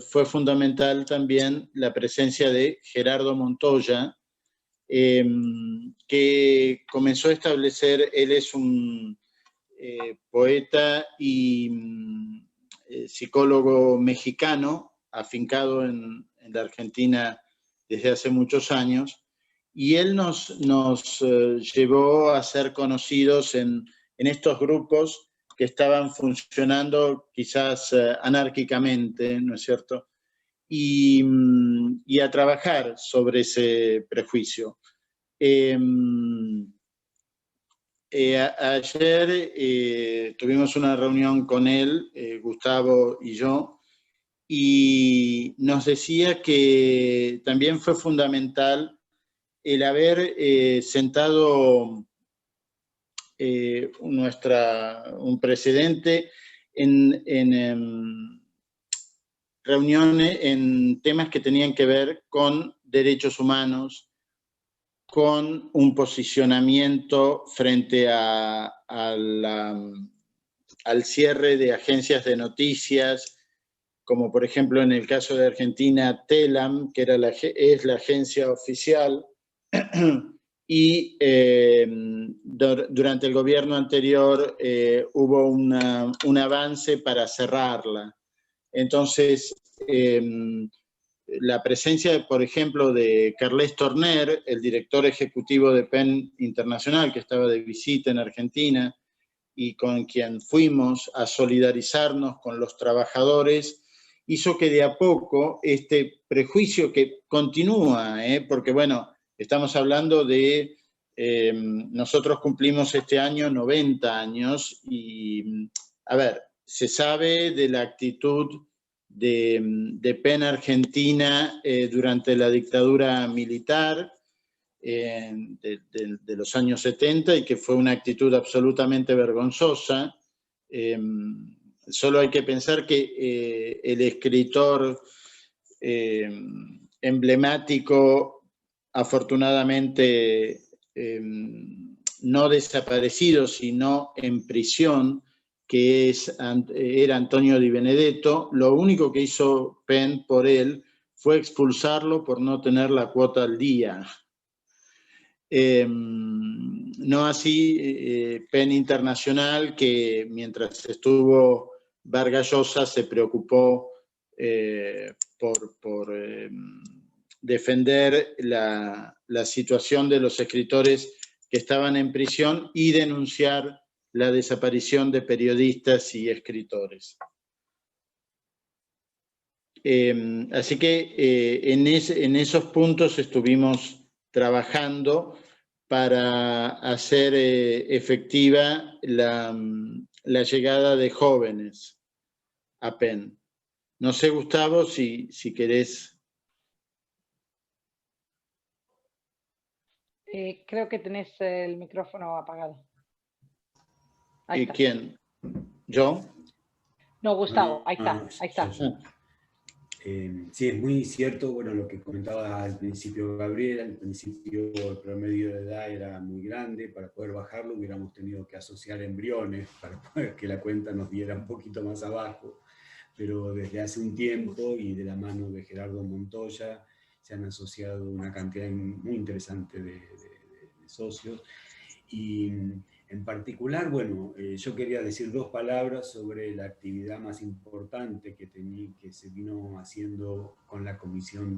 fue fundamental también la presencia de Gerardo Montoya, que comenzó a establecer, él es un poeta y psicólogo mexicano, afincado en la Argentina desde hace muchos años, y él nos llevó a ser conocidos en estos grupos que estaban funcionando quizás anárquicamente, ¿no es cierto? Y a trabajar sobre ese prejuicio. Ayer tuvimos una reunión con él, Gustavo y yo, y nos decía que también fue fundamental el haber sentado un precedente en reuniones, en temas que tenían que ver con derechos humanos, con un posicionamiento frente al cierre de agencias de noticias, como por ejemplo en el caso de Argentina, TELAM, que es la agencia oficial, y durante el gobierno anterior hubo un avance para cerrarla. Entonces, la presencia, por ejemplo, de Carles Torner, el director ejecutivo de PEN Internacional, que estaba de visita en Argentina y con quien fuimos a solidarizarnos con los trabajadores, hizo que de a poco este prejuicio que continúa, porque bueno, estamos hablando de, nosotros cumplimos este año 90 años y, a ver, se sabe de la actitud de PEN Argentina durante la dictadura militar de los años 70 y que fue una actitud absolutamente vergonzosa. Solo hay que pensar que el escritor emblemático, afortunadamente no desaparecido, sino en prisión, que era Antonio Di Benedetto, lo único que hizo PEN por él fue expulsarlo por no tener la cuota al día. No así PEN Internacional, que mientras estuvo Vargas Llosa se preocupó por defender la situación de los escritores que estaban en prisión y denunciar la desaparición de periodistas y escritores. Así que en esos puntos estuvimos trabajando para hacer efectiva la llegada de jóvenes a PEN. No sé, Gustavo, si querés. Creo que tenés el micrófono apagado. Ahí está. ¿Quién? ¿Yo? No, Gustavo, ahí está, ahí está. Sí, es muy cierto, bueno, lo que comentaba al principio Gabriela, al principio el promedio de edad era muy grande, para poder bajarlo hubiéramos tenido que asociar embriones para poder que la cuenta nos diera un poquito más abajo, pero desde hace un tiempo y de la mano de Gerardo Montoya se han asociado una cantidad muy interesante de socios y en particular, bueno, yo quería decir 2 palabras sobre la actividad más importante que se vino haciendo con la comisión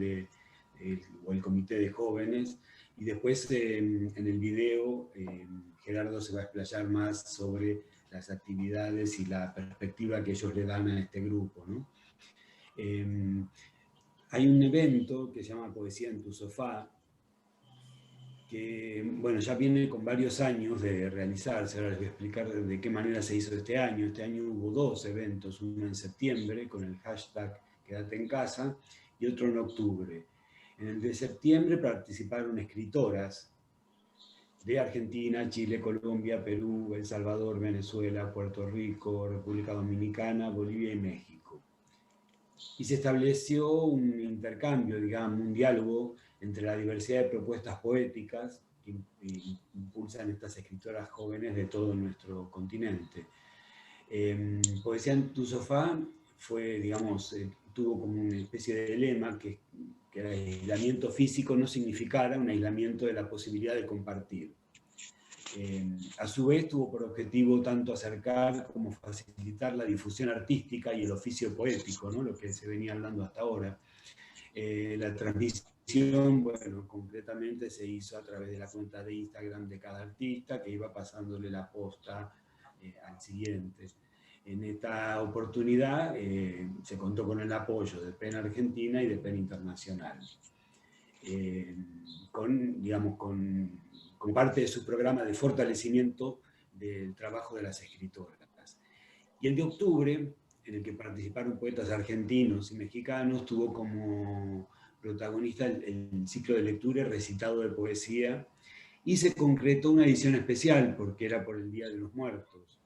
o el comité de jóvenes, y después en el video Gerardo se va a explayar más sobre las actividades y la perspectiva que ellos le dan a este grupo, ¿no? Hay un evento que se llama Poesía en tu sofá, que, bueno, ya viene con varios años de realizarse. Ahora les voy a explicar de qué manera se hizo este año. Este año hubo 2 eventos, uno en septiembre con el hashtag Quédate en casa y otro en octubre. En el de septiembre participaron escritoras de Argentina, Chile, Colombia, Perú, El Salvador, Venezuela, Puerto Rico, República Dominicana, Bolivia y México. Y se estableció un intercambio, digamos, un diálogo entre la diversidad de propuestas poéticas que impulsan estas escritoras jóvenes de todo nuestro continente. Poesía en tu sofá fue, digamos, tuvo como una especie de lema que el aislamiento físico no significara un aislamiento de la posibilidad de compartir. A su vez tuvo por objetivo tanto acercar como facilitar la difusión artística y el oficio poético, ¿no? Lo que se venía hablando hasta ahora. La transmisión, bueno, concretamente se hizo a través de la cuenta de Instagram de cada artista, que iba pasándole la posta al siguiente. En esta oportunidad se contó con el apoyo de PEN Argentina y de PEN Internacional, con parte de su programa de fortalecimiento del trabajo de las escritoras. Y el de octubre, en el que participaron poetas argentinos y mexicanos, tuvo como protagonista el ciclo de lectura y recitado de poesía, y se concretó una edición especial porque era por el Día de los Muertos.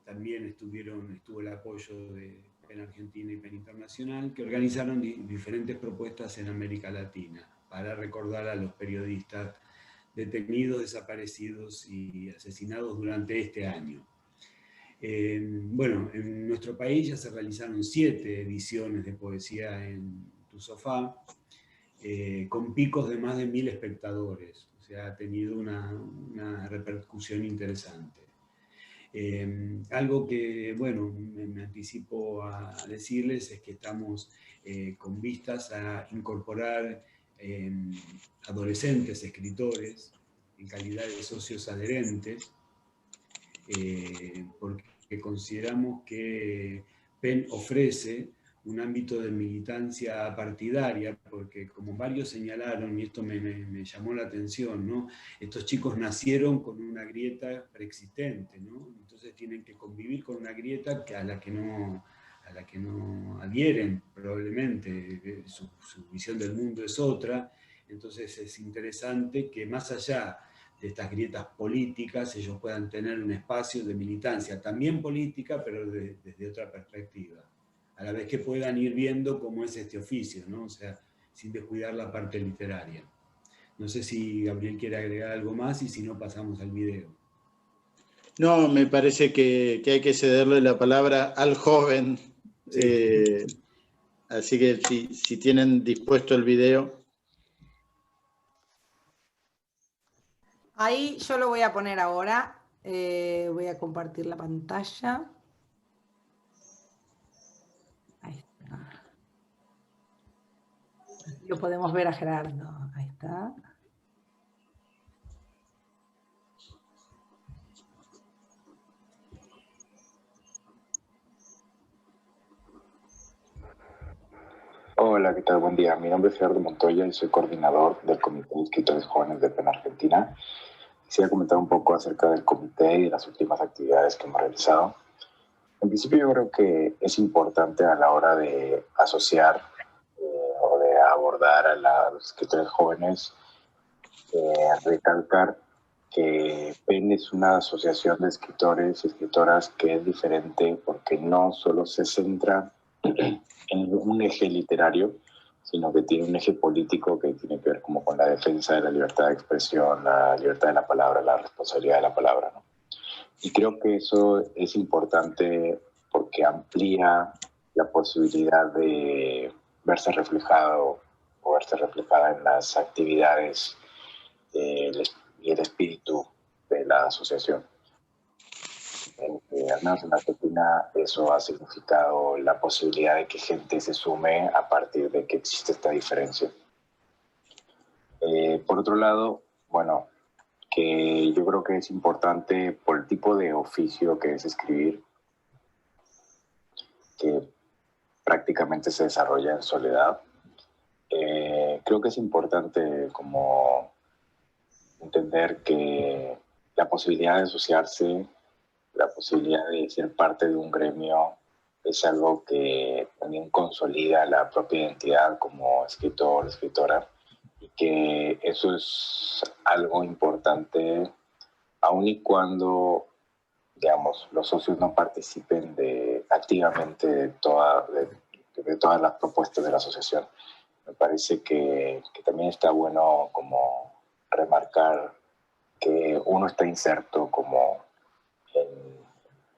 También estuvo el apoyo de PEN Argentina y PEN Internacional, que organizaron diferentes propuestas en América Latina para recordar a los periodistas detenidos, desaparecidos y asesinados durante este año. Bueno, en nuestro país ya se realizaron 7 ediciones de Poesía en tu sofá, con picos de más de 1000 espectadores. O sea, ha tenido una repercusión interesante. Algo que, bueno, me anticipo a decirles es que estamos con vistas a incorporar adolescentes escritores en calidad de socios adherentes, porque consideramos que PEN ofrece un ámbito de militancia partidaria, porque como varios señalaron, y esto me llamó la atención, ¿no? Estos chicos nacieron con una grieta preexistente, ¿no? Entonces tienen que convivir con una grieta a la que no adhieren probablemente, su visión del mundo es otra. Entonces es interesante que más allá de estas grietas políticas ellos puedan tener un espacio de militancia, también política, pero desde otra perspectiva, a la vez que puedan ir viendo cómo es este oficio, ¿no? O sea, sin descuidar la parte literaria. No sé si Gabriel quiere agregar algo más y si no pasamos al video. No, me parece que hay que cederle la palabra al joven. Sí. Así que si tienen dispuesto el video. Ahí yo lo voy a poner ahora. Voy a compartir la pantalla. Ahí está. Lo podemos ver a Gerardo. Ahí está. Hola, ¿qué tal? Buen día. Mi nombre es Gerardo Montoya y soy coordinador del Comité de Escritores Jóvenes de PEN Argentina. Quisiera comentar un poco acerca del comité y de las últimas actividades que hemos realizado. En principio yo creo que es importante a la hora de asociar o de abordar a los escritores jóvenes, recalcar que PEN es una asociación de escritores y escritoras que es diferente porque no solo se centra en un eje literario, sino que tiene un eje político que tiene que ver como con la defensa de la libertad de expresión, la libertad de la palabra, la responsabilidad de la palabra, ¿no? Y creo que eso es importante porque amplía la posibilidad de verse reflejado o verse reflejada en las actividades y el espíritu de la asociación. Al menos en Argentina eso ha significado la posibilidad de que gente se sume a partir de que existe esta diferencia. Por otro lado, bueno, que yo creo que es importante por el tipo de oficio que es escribir, que prácticamente se desarrolla en soledad. Creo que es importante como entender que la posibilidad de asociarse, la posibilidad de ser parte de un gremio es algo que también consolida la propia identidad como escritor, escritora, y que eso es algo importante aun y cuando, digamos, los socios no participen activamente de todas las propuestas de la asociación. Me parece que también está bueno como remarcar que uno está inserto como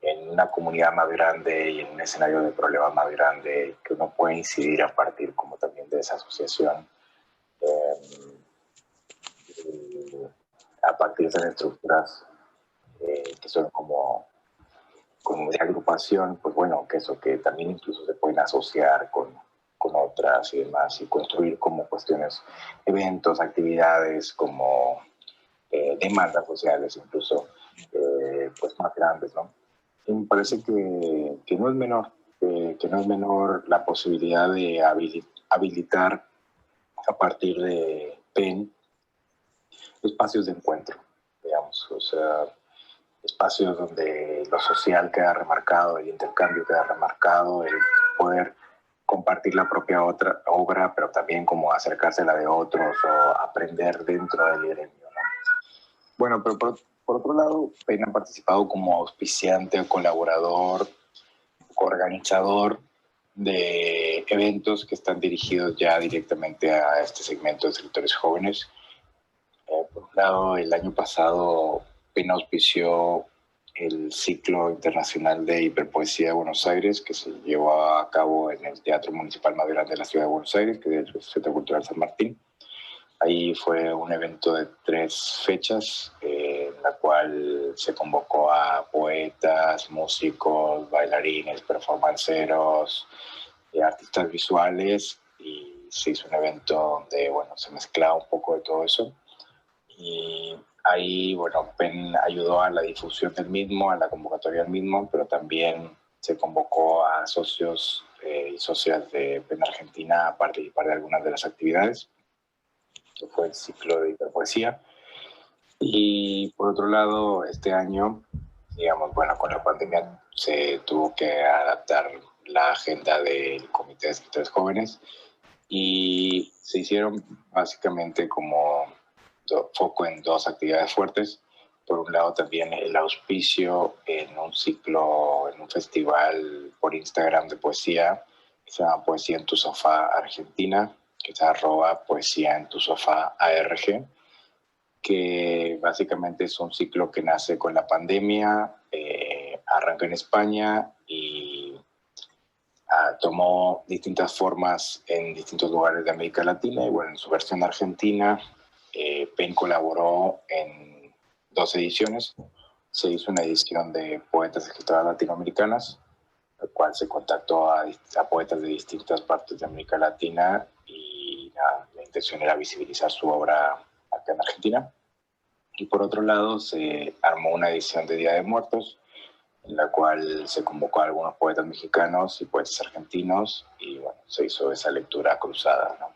en una comunidad más grande y en un escenario de problemas más grande, que uno puede incidir a partir como también de esa asociación, a partir de esas estructuras que son como de agrupación, pues bueno, que eso que también incluso se pueden asociar con otras y demás, y construir como cuestiones, eventos, actividades, como demandas sociales incluso, pues más grandes, ¿no? Y me parece que no es menor, que no es menor la posibilidad de habilitar a partir de PEN espacios de encuentro, digamos, o sea, espacios donde lo social queda remarcado, el intercambio queda remarcado, el poder compartir la propia obra, pero también como acercársela de otros o aprender dentro del gremio, ¿no? Bueno, pero por otro lado, PEN ha participado como auspiciante, colaborador, organizador de eventos que están dirigidos ya directamente a este segmento de escritores jóvenes. Por un lado, el año pasado PEN auspició el ciclo internacional de hiperpoesía de Buenos Aires, que se llevó a cabo en el Teatro Municipal más grande de la ciudad de Buenos Aires, que es el Centro Cultural San Martín. Ahí fue un evento de 3 fechas, en la cual se convocó a poetas, músicos, bailarines, performanceros, artistas visuales, y se hizo un evento donde, bueno, se mezclaba un poco de todo eso. Y ahí, bueno, PEN ayudó a la difusión del mismo, a la convocatoria del mismo, pero también se convocó a socios y socias de PEN Argentina a participar de algunas de las actividades, que fue el ciclo de hiperpoesía. Y por otro lado, este año, digamos, bueno, con la pandemia se tuvo que adaptar la agenda del Comité de Escritores Jóvenes y se hicieron básicamente como foco en 2 actividades fuertes. Por un lado también el auspicio en un ciclo, en un festival por Instagram de poesía, que se llama Poesía en tu Sofá Argentina, que es @poesía en tu sofá ARG, que básicamente es un ciclo que nace con la pandemia, arranca en España y tomó distintas formas en distintos lugares de América Latina, y bueno, en su versión argentina, PEN colaboró en 2 ediciones. Se hizo una edición de poetas y escritoras latinoamericanas, la cual se contactó a poetas de distintas partes de América Latina, y la intención era visibilizar su obra acá en Argentina. Y por otro lado, se armó una edición de Día de Muertos, en la cual se convocó a algunos poetas mexicanos y poetas argentinos, y bueno, se hizo esa lectura cruzada, ¿no?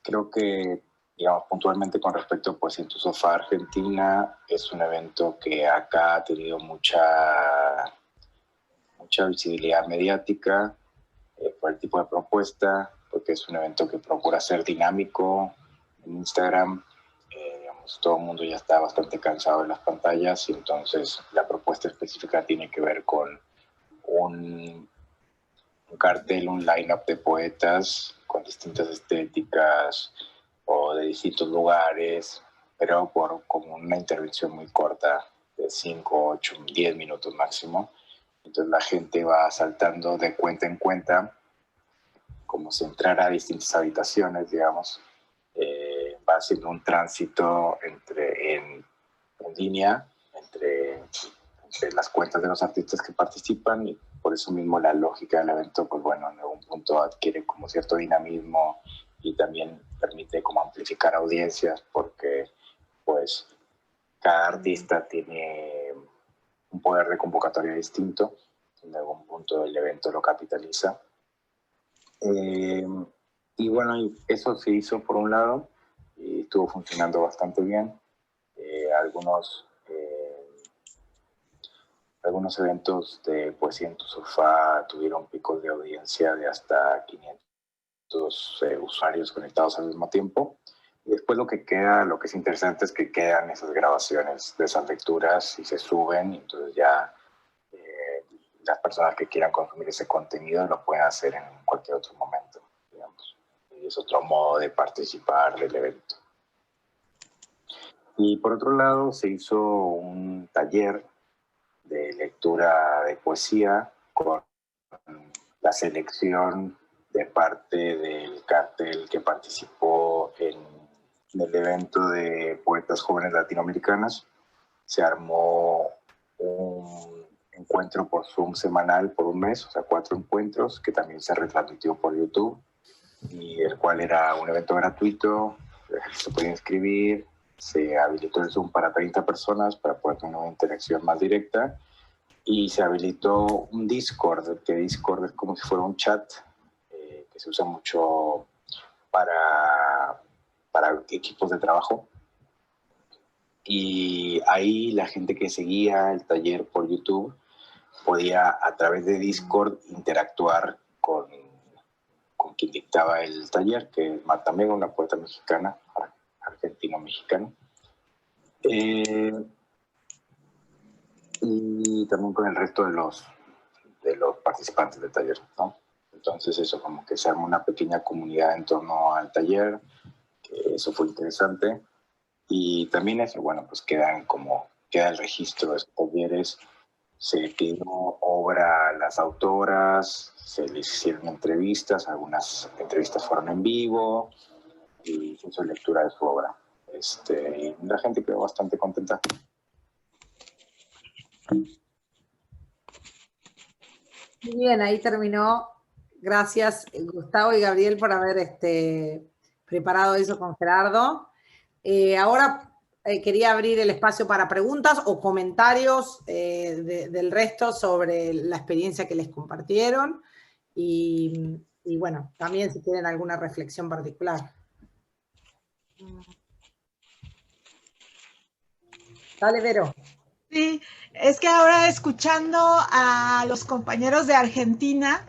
Creo que, digamos, puntualmente con respecto a Poesía en tu Sofá Argentina, es un evento que acá ha tenido mucha mucha visibilidad mediática por el tipo de propuesta, porque es un evento que procura ser dinámico en Instagram. Digamos, todo el mundo ya está bastante cansado de las pantallas y entonces la propuesta específica tiene que ver con un cartel, un line-up de poetas con distintas estéticas o de distintos lugares, pero por como una intervención muy corta de 5, 8, 10 minutos máximo. Entonces la gente va saltando de cuenta en cuenta, como si entrara a distintas habitaciones, digamos. Va haciendo un tránsito en línea entre las cuentas de los artistas que participan, y por eso mismo la lógica del evento, pues bueno, en algún punto adquiere como cierto dinamismo y también permite como amplificar audiencias, porque pues cada artista tiene un poder de convocatoria distinto, en algún punto el evento lo capitaliza. Y bueno, eso se hizo por un lado y estuvo funcionando bastante bien. Algunos eventos de Poesía en tu Sofá tuvieron picos de audiencia de hasta 500 usuarios conectados al mismo tiempo. Y después lo que es interesante es que quedan esas grabaciones de esas lecturas y se suben, y entonces ya las personas que quieran consumir ese contenido lo pueden hacer en cualquier otro momento, digamos. Y es otro modo de participar del evento. Y por otro lado, se hizo un taller de lectura de poesía con la selección de parte del cartel que participó en el evento de poetas jóvenes latinoamericanas. Se armó un encuentro por Zoom semanal por un mes, o sea, 4 encuentros, que también se retransmitió por YouTube, y el cual era un evento gratuito, se podía inscribir, se habilitó el Zoom para 30 personas para poder tener una interacción más directa, y se habilitó un Discord, que Discord es como si fuera un chat que se usa mucho para equipos de trabajo. Y ahí la gente que seguía el taller por YouTube podía a través de Discord interactuar con quien dictaba el taller, que es Marta Mega, una poeta mexicana, argentino-mexicana. Y también con el resto de los participantes del taller, ¿no? Entonces eso, como que se arma una pequeña comunidad en torno al taller, que eso fue interesante. Y también eso, bueno, pues queda el registro de esos talleres, se pidió obra a las autoras, se les hicieron entrevistas, algunas entrevistas fueron en vivo, y se hizo lectura de su obra. Y la gente quedó bastante contenta. Muy bien, ahí terminó. Gracias, Gustavo y Gabriel, por haber preparado eso con Gerardo. Ahora quería abrir el espacio para preguntas o comentarios del resto sobre la experiencia que les compartieron. Y bueno, también si tienen alguna reflexión particular. Dale, Vero. Sí, es que ahora escuchando a los compañeros de Argentina,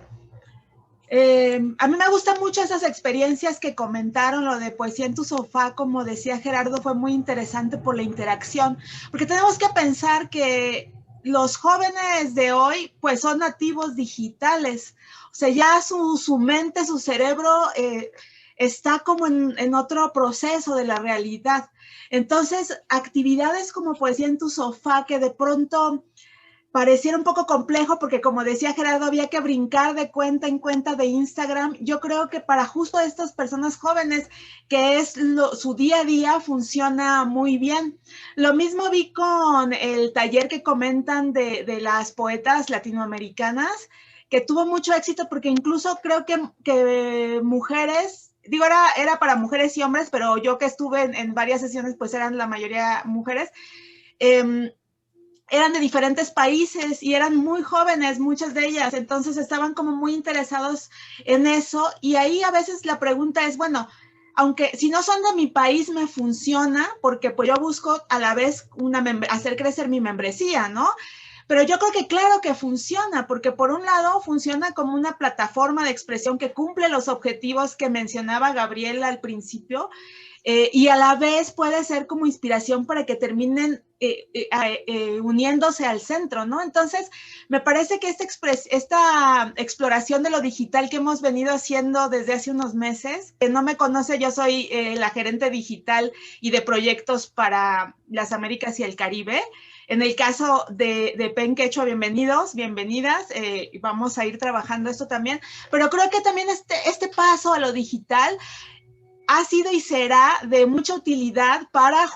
a mí me gustan mucho esas experiencias que comentaron, lo de Poesía en tu Sofá, como decía Gerardo, fue muy interesante por la interacción, porque tenemos que pensar que los jóvenes de hoy pues son nativos digitales, o sea, ya su mente, su cerebro está como en otro proceso de la realidad. Entonces, actividades como Poesía en tu Sofá, que de pronto pareciera un poco complejo porque, como decía Gerardo, había que brincar de cuenta en cuenta de Instagram. Yo creo que para justo estas personas jóvenes, que es su día a día, funciona muy bien. Lo mismo vi con el taller que comentan de las poetas latinoamericanas, que tuvo mucho éxito porque incluso creo que mujeres, digo, era para mujeres y hombres, pero yo que estuve en varias sesiones, pues eran la mayoría mujeres, eran de diferentes países y eran muy jóvenes, muchas de ellas, entonces estaban como muy interesados en eso, y ahí a veces la pregunta es, bueno, aunque si no son de mi país me funciona, porque pues yo busco a la vez hacer crecer mi membresía, ¿no? pero yo creo que claro que funciona, porque por un lado funciona como una plataforma de expresión que cumple los objetivos que mencionaba Gabriel al principio, y a la vez puede ser como inspiración para que terminen uniéndose al centro, ¿no? Entonces, me parece que esta exploración de lo digital que hemos venido haciendo desde hace unos meses, que no me conoce, yo soy la gerente digital y de proyectos para las Américas y el Caribe. En el caso de PEN Quechua, bienvenidos, bienvenidas, vamos a ir trabajando esto también, pero creo que también este paso a lo digital ha sido y será de mucha utilidad para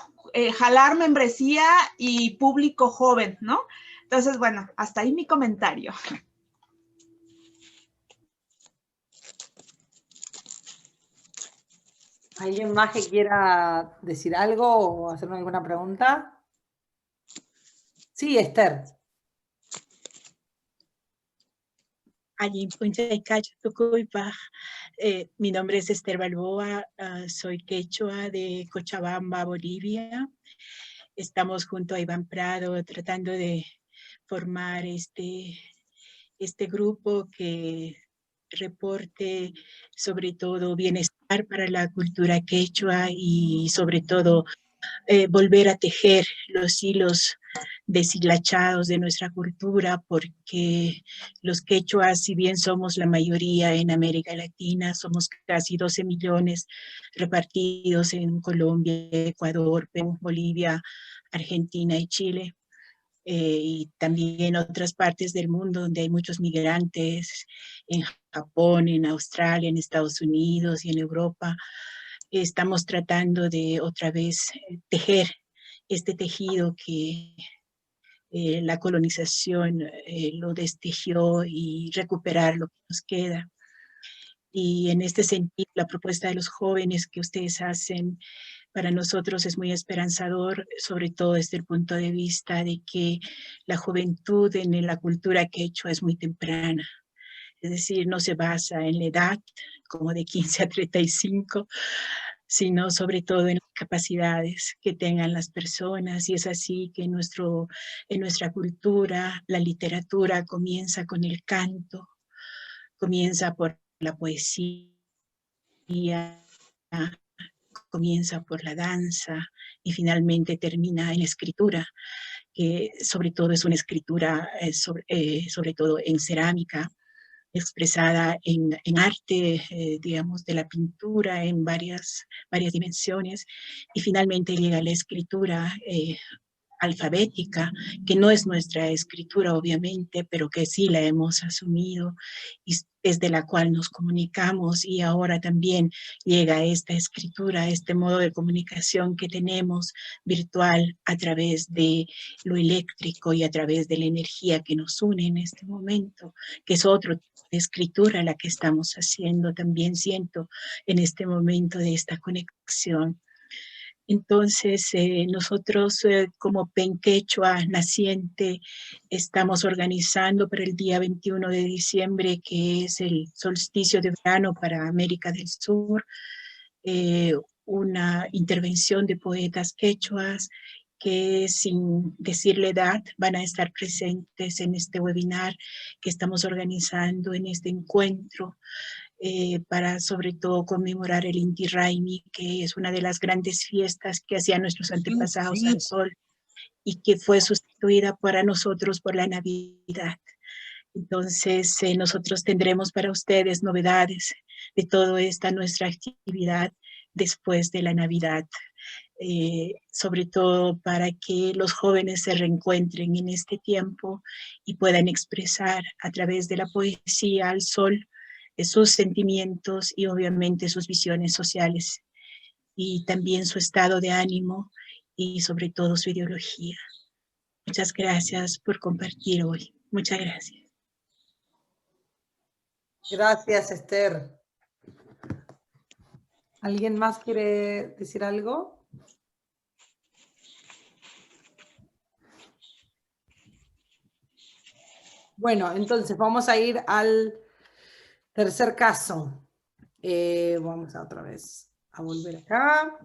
jalar membresía y público joven, ¿no? Entonces, bueno, hasta ahí mi comentario. ¿Alguien más que quiera decir algo o hacerme alguna pregunta? Sí, Esther. Allí en Cacho, Tucuypa. Mi nombre es Esther Balboa, soy quechua de Cochabamba, Bolivia. Estamos junto a Iván Prado tratando de formar este grupo que reporte sobre todo bienestar para la cultura quechua y sobre todo volver a tejer los hilos deshilachados de nuestra cultura, porque los quechuas, si bien somos la mayoría en América Latina, somos casi 12 millones repartidos en Colombia, Ecuador, Perú, Bolivia, Argentina y Chile. Y también en otras partes del mundo donde hay muchos migrantes, en Japón, en Australia, en Estados Unidos y en Europa. Estamos tratando de otra vez tejer este tejido que la colonización lo destejió y recuperar lo que nos queda. Y en este sentido, la propuesta de los jóvenes que ustedes hacen para nosotros es muy esperanzador, sobre todo desde el punto de vista de que la juventud en la cultura quechua es muy temprana. Es decir, no se basa en la edad, como de 15 a 35, sino sobre todo en las capacidades que tengan las personas. Y es así que en nuestra cultura, la literatura comienza con el canto, comienza por la poesía, comienza por la danza y finalmente termina en la escritura, que sobre todo es una escritura sobre todo en cerámica, expresada en arte, digamos, de la pintura en varias dimensiones, y finalmente llega la escritura alfabética, que no es nuestra escritura obviamente, pero que sí la hemos asumido y es de la cual nos comunicamos, y ahora también llega esta escritura, este modo de comunicación que tenemos virtual a través de lo eléctrico y a través de la energía que nos une en este momento, que es otro tipo de escritura la que estamos haciendo, también siento en este momento de esta conexión. Entonces, nosotros como PEN Quechua Naciente estamos organizando para el día 21 de diciembre, que es el solsticio de verano para América del Sur, una intervención de poetas quechuas que, sin decirle edad, van a estar presentes en este webinar que estamos organizando, en este encuentro, para sobre todo conmemorar el Inti Raymi, que es una de las grandes fiestas que hacían nuestros antepasados al sol y que fue sustituida para nosotros por la Navidad. Entonces, nosotros tendremos para ustedes novedades de toda esta nuestra actividad después de la Navidad, sobre todo para que los jóvenes se reencuentren en este tiempo y puedan expresar a través de la poesía al sol sus sentimientos y obviamente sus visiones sociales, y también su estado de ánimo y sobre todo su ideología. Muchas gracias por compartir hoy. Muchas gracias. Gracias, Esther. ¿Alguien más quiere decir algo? Bueno, entonces vamos a ir al tercer caso. Vamos a otra vez a volver acá.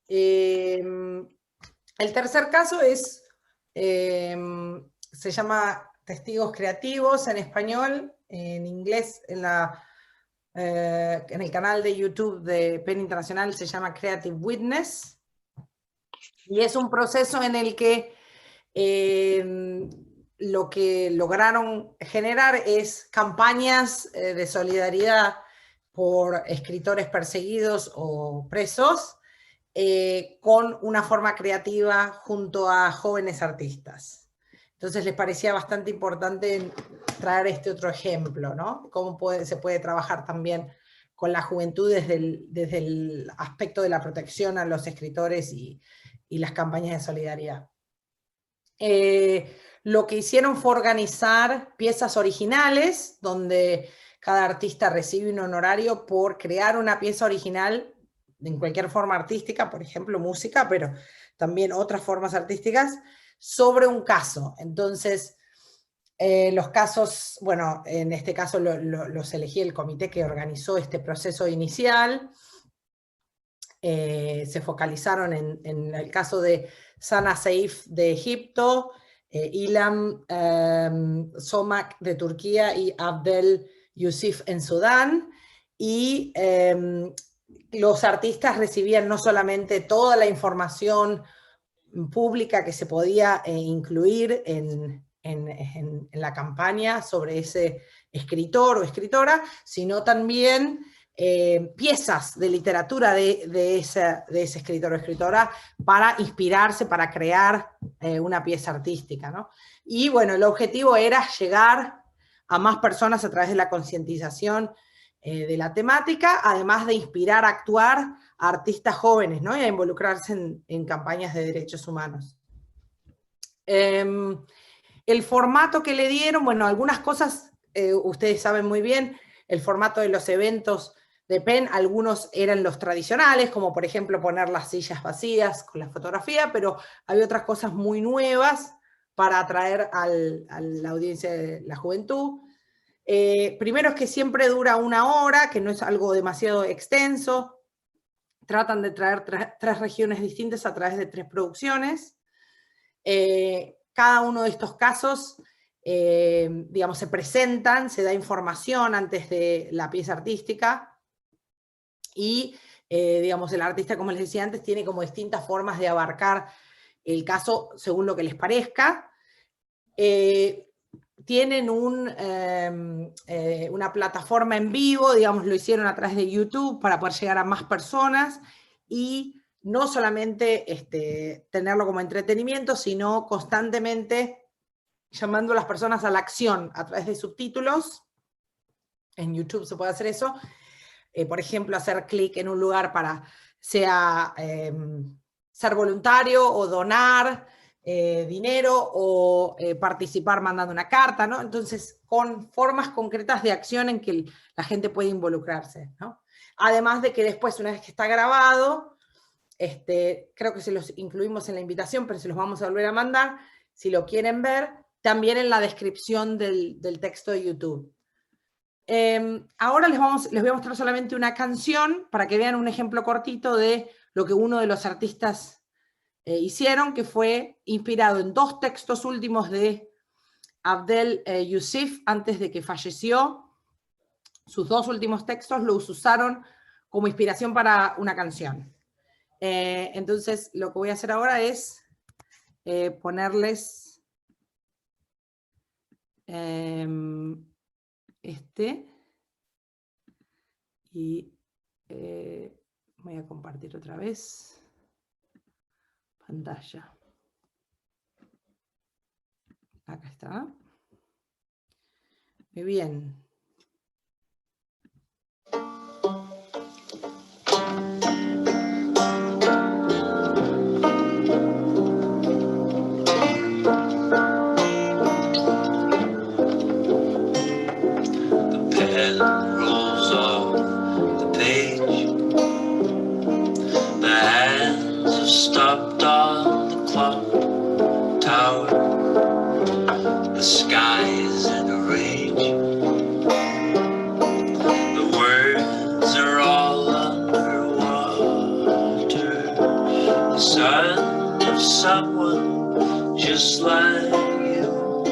El tercer caso es se llama Testigos Creativos en español, en inglés en el canal de YouTube de PEN Internacional se llama Creative Witness, y es un proceso en el que lo que lograron generar es campañas de solidaridad por escritores perseguidos o presos, con una forma creativa junto a jóvenes artistas. Entonces les parecía bastante importante traer este otro ejemplo, ¿no? Cómo se puede trabajar también con la juventud desde el aspecto de la protección a los escritores y las campañas de solidaridad. Lo que hicieron fue organizar piezas originales, donde cada artista recibe un honorario por crear una pieza original en cualquier forma artística, por ejemplo música, pero también otras formas artísticas, sobre un caso. Entonces, los casos, bueno, en este caso los elegí el comité que organizó este proceso inicial. Se focalizaron en el caso de Sana Seif de Egipto, Ilham Somak de Turquía y Abdel Yusuf en Sudán, y los artistas recibían no solamente toda la información pública que se podía incluir en la campaña sobre ese escritor o escritora, sino también piezas de literatura de ese escritor o escritora para inspirarse, para crear una pieza artística, ¿no? Y bueno, el objetivo era llegar a más personas a través de la concientización de la temática, además de inspirar a actuar a artistas jóvenes, ¿no? Y a involucrarse en campañas de derechos humanos. El formato que le dieron, bueno, algunas cosas ustedes saben muy bien, el formato de los eventos de PEN, algunos eran los tradicionales, como por ejemplo poner las sillas vacías con la fotografía, pero había otras cosas muy nuevas para atraer a la audiencia de la juventud. Primero es que siempre dura 1 hora, que no es algo demasiado extenso. Tratan de traer 3 regiones distintas a través de 3 producciones. Cada uno de estos casos, digamos, se presentan, se da información antes de la pieza artística, y, digamos, el artista, como les decía antes, tiene como distintas formas de abarcar el caso según lo que les parezca. Tienen una plataforma en vivo, digamos, lo hicieron a través de YouTube para poder llegar a más personas, y no solamente tenerlo como entretenimiento, sino constantemente llamando a las personas a la acción a través de subtítulos. En YouTube se puede hacer eso. Por ejemplo, hacer clic en un lugar para ser voluntario o donar dinero o participar mandando una carta, ¿no? Entonces, con formas concretas de acción en que la gente puede involucrarse, ¿no? Además de que después, una vez que está grabado, creo que se los incluimos en la invitación, pero se los vamos a volver a mandar, si lo quieren ver, también en la descripción del texto de YouTube. Ahora les voy a mostrar solamente una canción para que vean un ejemplo cortito de lo que uno de los artistas hicieron, que fue inspirado en 2 textos últimos de Abdel Yusuf antes de que falleció. Sus 2 últimos textos los usaron como inspiración para una canción. Entonces lo que voy a hacer ahora es ponerles y voy a compartir otra vez pantalla. Acá está. Muy bien. Stopped on the clock tower. The sky is in a rage. The words are all underwater. The son of someone just like you.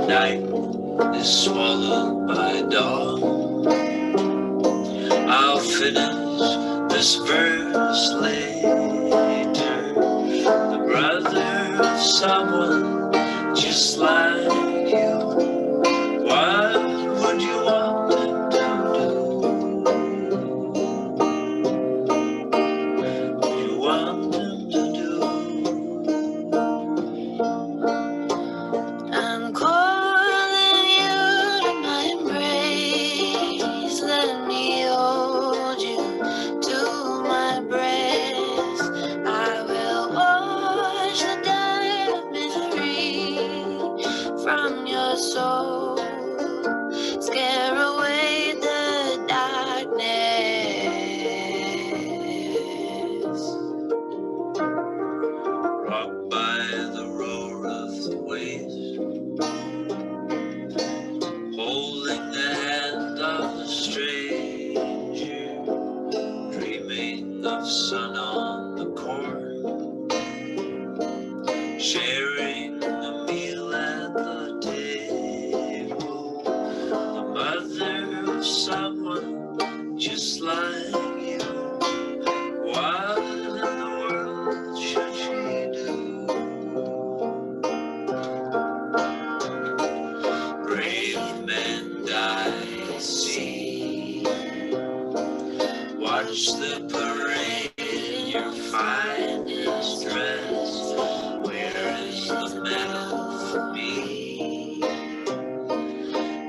night is swallowed by dawn. I'll finish this verse later. The brother of someone just like you. What would you want him to do? What you want him to do? I'm calling you to my embrace. Let me hold you to my breast. I will wash the dirt of misery from your soul. Scare away the darkness. Rock by the roar of the waves, holding the hand of a stranger, dreaming of sun on the corn, sharing a meal at the table, the mother of someone just like you. What in the world should she do? Brave men die at sea. Watch the parade in your finest dress. Where is the medal for me?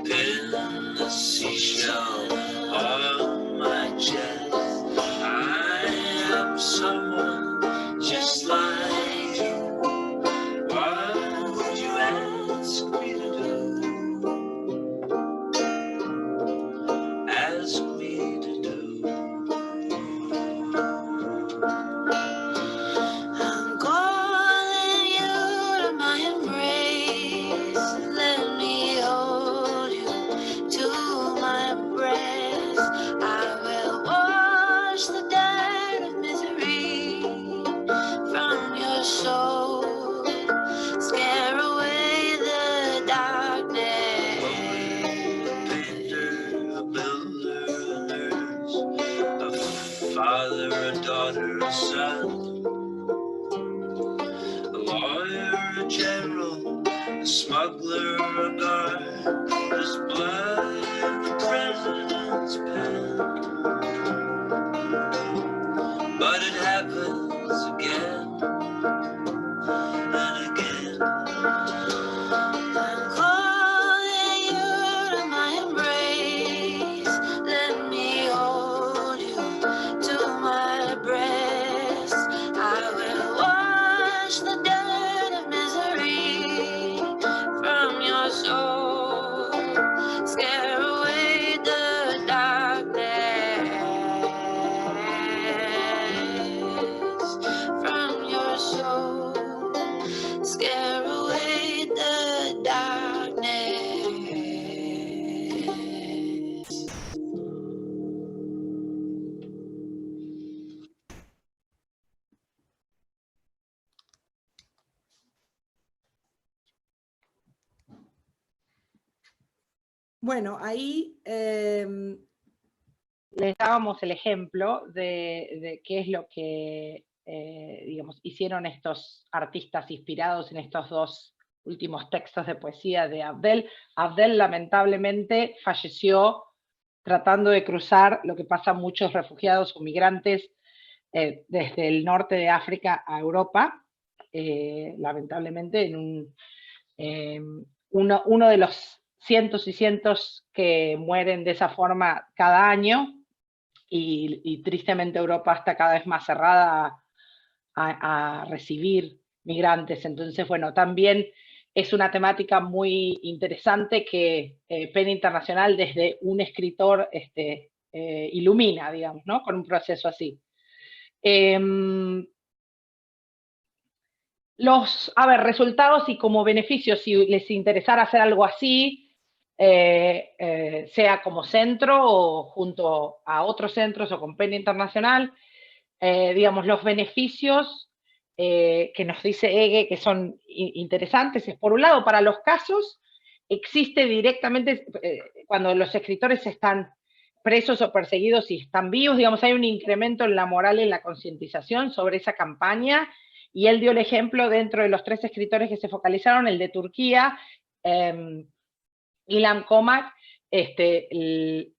Pin the seashell on my chest. I am someone just like you. What would you ask me to do? Ask me to do. I'm calling you to my embrace. Let me hold you to my breast. I will wash the dirt of misery from your soul. Scare away the darkness. Painter, a builder, a nurse, a father, a daughter, a son, a lawyer, a general, a smuggler, a guard, there's blood in the president's pen. But it happens again and again. I'm calling you to my embrace. Let me hold you to my breast. I will wash the dirt of misery from your soul. Scare away the darkness from your soul. Scare away the darkness. Bueno, ahí Les dábamos el ejemplo de qué es lo que, digamos, hicieron estos artistas inspirados en estos dos últimos textos de poesía de Abdel. Abdel lamentablemente falleció tratando de cruzar lo que pasa a muchos refugiados o migrantes desde el norte de África a Europa, lamentablemente en uno de los cientos y cientos que mueren de esa forma cada año, y tristemente Europa está cada vez más cerrada a recibir migrantes. Entonces, bueno, también es una temática muy interesante que PEN Internacional desde un escritor ilumina, digamos, ¿no? Con un proceso así. Resultados y como beneficios, si les interesara hacer algo así, sea como centro o junto a otros centros o con PEN Internacional, digamos, los beneficios que nos dice Ege que son interesantes es, por un lado, para los casos existe directamente, cuando los escritores están presos o perseguidos y están vivos, digamos, hay un incremento en la moral y en la concientización sobre esa campaña, y él dio el ejemplo dentro de los 3 escritores que se focalizaron, el de Turquía, Ilham Komak,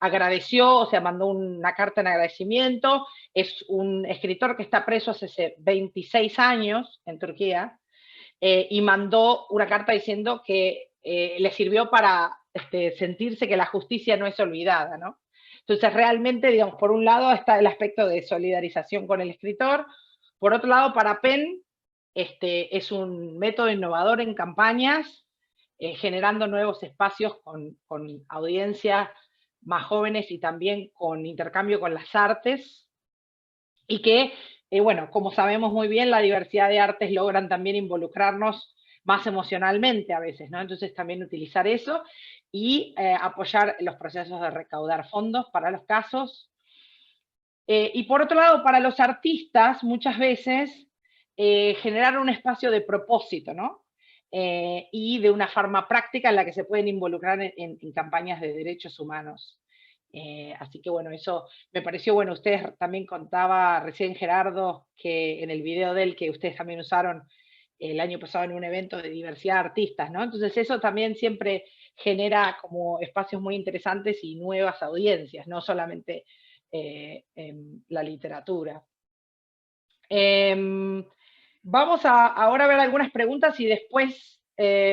agradeció, o sea, mandó una carta en agradecimiento. Es un escritor que está preso hace 26 años en Turquía, y mandó una carta diciendo que le sirvió para sentirse que la justicia no es olvidada, ¿no? Entonces, realmente, digamos, por un lado está el aspecto de solidarización con el escritor, por otro lado, para PEN, es un método innovador en campañas, generando nuevos espacios con audiencias más jóvenes y también con intercambio con las artes, y que, bueno, como sabemos muy bien, la diversidad de artes logran también involucrarnos más emocionalmente a veces, ¿no? Entonces también utilizar eso y apoyar los procesos de recaudar fondos para los casos. Y por otro lado, para los artistas, muchas veces generar un espacio de propósito, ¿no? Y de una forma práctica en la que se pueden involucrar en campañas de derechos humanos. Así que bueno, eso me pareció bueno. Ustedes también contaba recién Gerardo que en el video de él que ustedes también usaron el año pasado en un evento de diversidad de artistas, ¿no? Entonces eso también siempre genera como espacios muy interesantes y nuevas audiencias, no solamente la literatura. Vamos a ahora ver algunas preguntas y después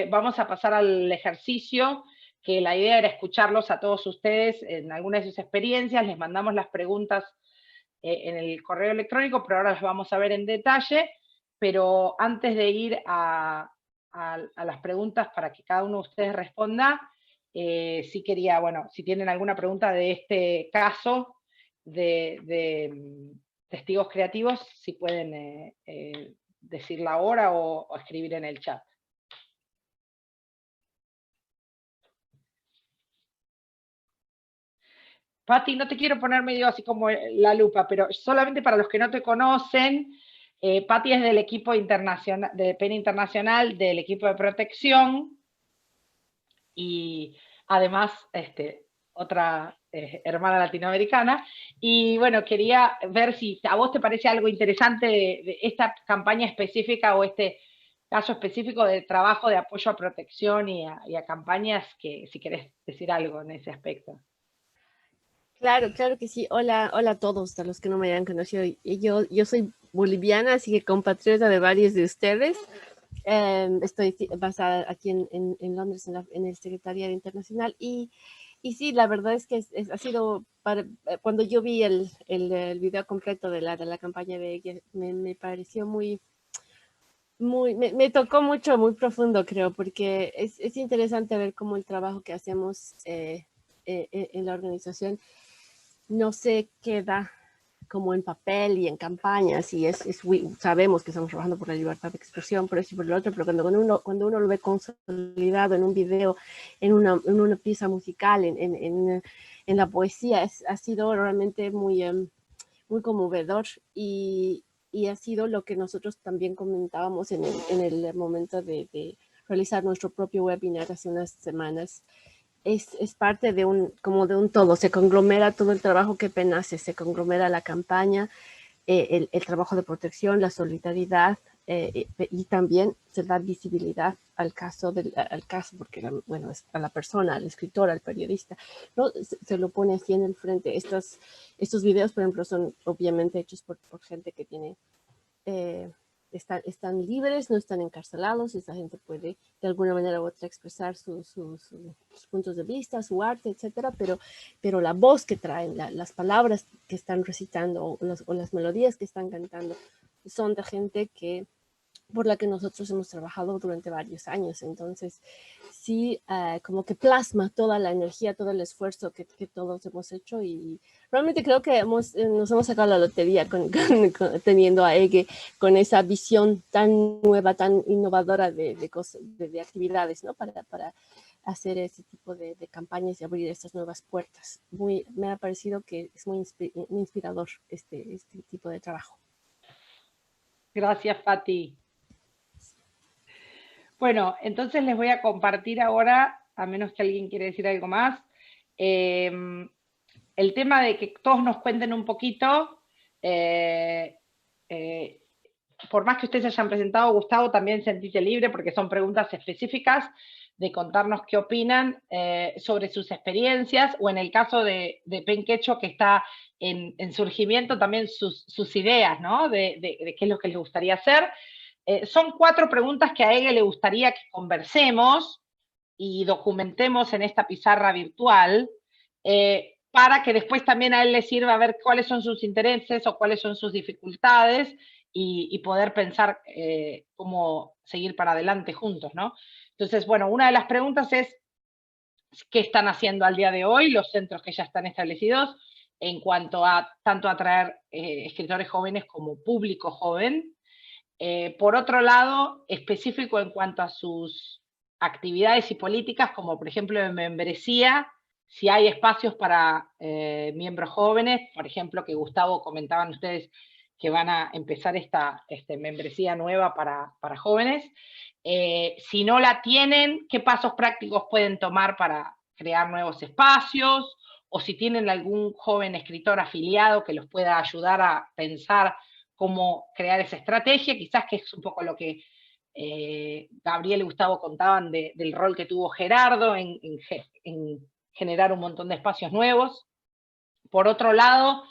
vamos a pasar al ejercicio, que la idea era escucharlos a todos ustedes en algunas de sus experiencias. Les mandamos las preguntas en el correo electrónico, pero ahora las vamos a ver en detalle. Pero antes de ir a las preguntas para que cada uno de ustedes responda, sí quería, bueno, si tienen alguna pregunta de este caso de testigos creativos, si pueden decirla ahora o escribir en el chat. Pati, no te quiero poner medio así como la lupa, pero solamente para los que no te conocen, Pati es del equipo internacional, de PEN Internacional, del equipo de protección, y además otra hermana latinoamericana. Y bueno, quería ver si a vos te parece algo interesante de esta campaña específica o este caso específico de trabajo de apoyo a protección y a campañas, que si querés decir algo en ese aspecto. Claro, claro que sí. Hola, hola a todos, a los que no me hayan conocido. Yo soy boliviana, así que compatriota de varios de ustedes. Estoy basada aquí en Londres, en el Secretariado Internacional. Y sí, la verdad es que ha sido, cuando yo vi el video completo de la campaña de ella, me pareció me tocó mucho, muy profundo, creo, porque es interesante ver cómo el trabajo que hacemos en la organización no se queda como en papel y en campañas, y sabemos que estamos trabajando por la libertad de expresión, por eso y por lo otro, pero cuando uno lo ve consolidado en un video, en una pieza musical, en la poesía, ha sido realmente muy conmovedor, y ha sido lo que nosotros también comentábamos en el momento de realizar nuestro propio webinar hace unas semanas. Es parte de un todo, se conglomera todo el trabajo que PEN hace, se conglomera la campaña, el trabajo de protección, la solidaridad, y también se da visibilidad al caso, porque bueno, es a la persona, al escritor, al periodista, ¿no? Se lo pone así en el frente. Estos videos, por ejemplo, son obviamente hechos por gente que tiene... Están libres, no están encarcelados, esa gente puede de alguna manera u otra expresar sus puntos de vista, su arte, etcétera, pero la voz que traen, las palabras que están recitando o las melodías que están cantando son de gente por la que nosotros hemos trabajado durante varios años. Entonces, sí, como que plasma toda la energía, todo el esfuerzo que todos hemos hecho, y realmente creo que nos hemos sacado la lotería teniendo a Ege con esa visión tan nueva, tan innovadora de actividades, ¿no? Para hacer ese tipo de campañas y abrir estas nuevas puertas. Me ha parecido que es muy inspirador este tipo de trabajo. Gracias, Pati. Bueno, entonces les voy a compartir ahora a menos que alguien quiera decir algo más. El tema de que todos nos cuenten un poquito, por más que ustedes hayan presentado, Gustavo, también sentite libre porque son preguntas específicas de contarnos qué opinan sobre sus experiencias, o en el caso de Penquecho, que está en surgimiento, también sus ideas, ¿no? De qué es lo que les gustaría hacer. Son 4 preguntas que a Ege le gustaría que conversemos y documentemos en esta pizarra virtual, para que después también a él le sirva a ver cuáles son sus intereses o cuáles son sus dificultades, y poder pensar cómo seguir para adelante juntos, ¿no? Entonces, bueno, una de las preguntas es qué están haciendo al día de hoy los centros que ya están establecidos en cuanto a tanto atraer escritores jóvenes como público joven. Por otro lado, específico en cuanto a sus actividades y políticas, como por ejemplo de membresía, si hay espacios para miembros jóvenes, por ejemplo, que Gustavo comentaban ustedes que van a empezar esta membresía nueva para jóvenes. Si no la tienen, ¿qué pasos prácticos pueden tomar para crear nuevos espacios? O si tienen algún joven escritor afiliado que los pueda ayudar a pensar cómo crear esa estrategia, quizás que es un poco lo que Gabriel y Gustavo contaban del rol que tuvo Gerardo en generar un montón de espacios nuevos. Por otro lado,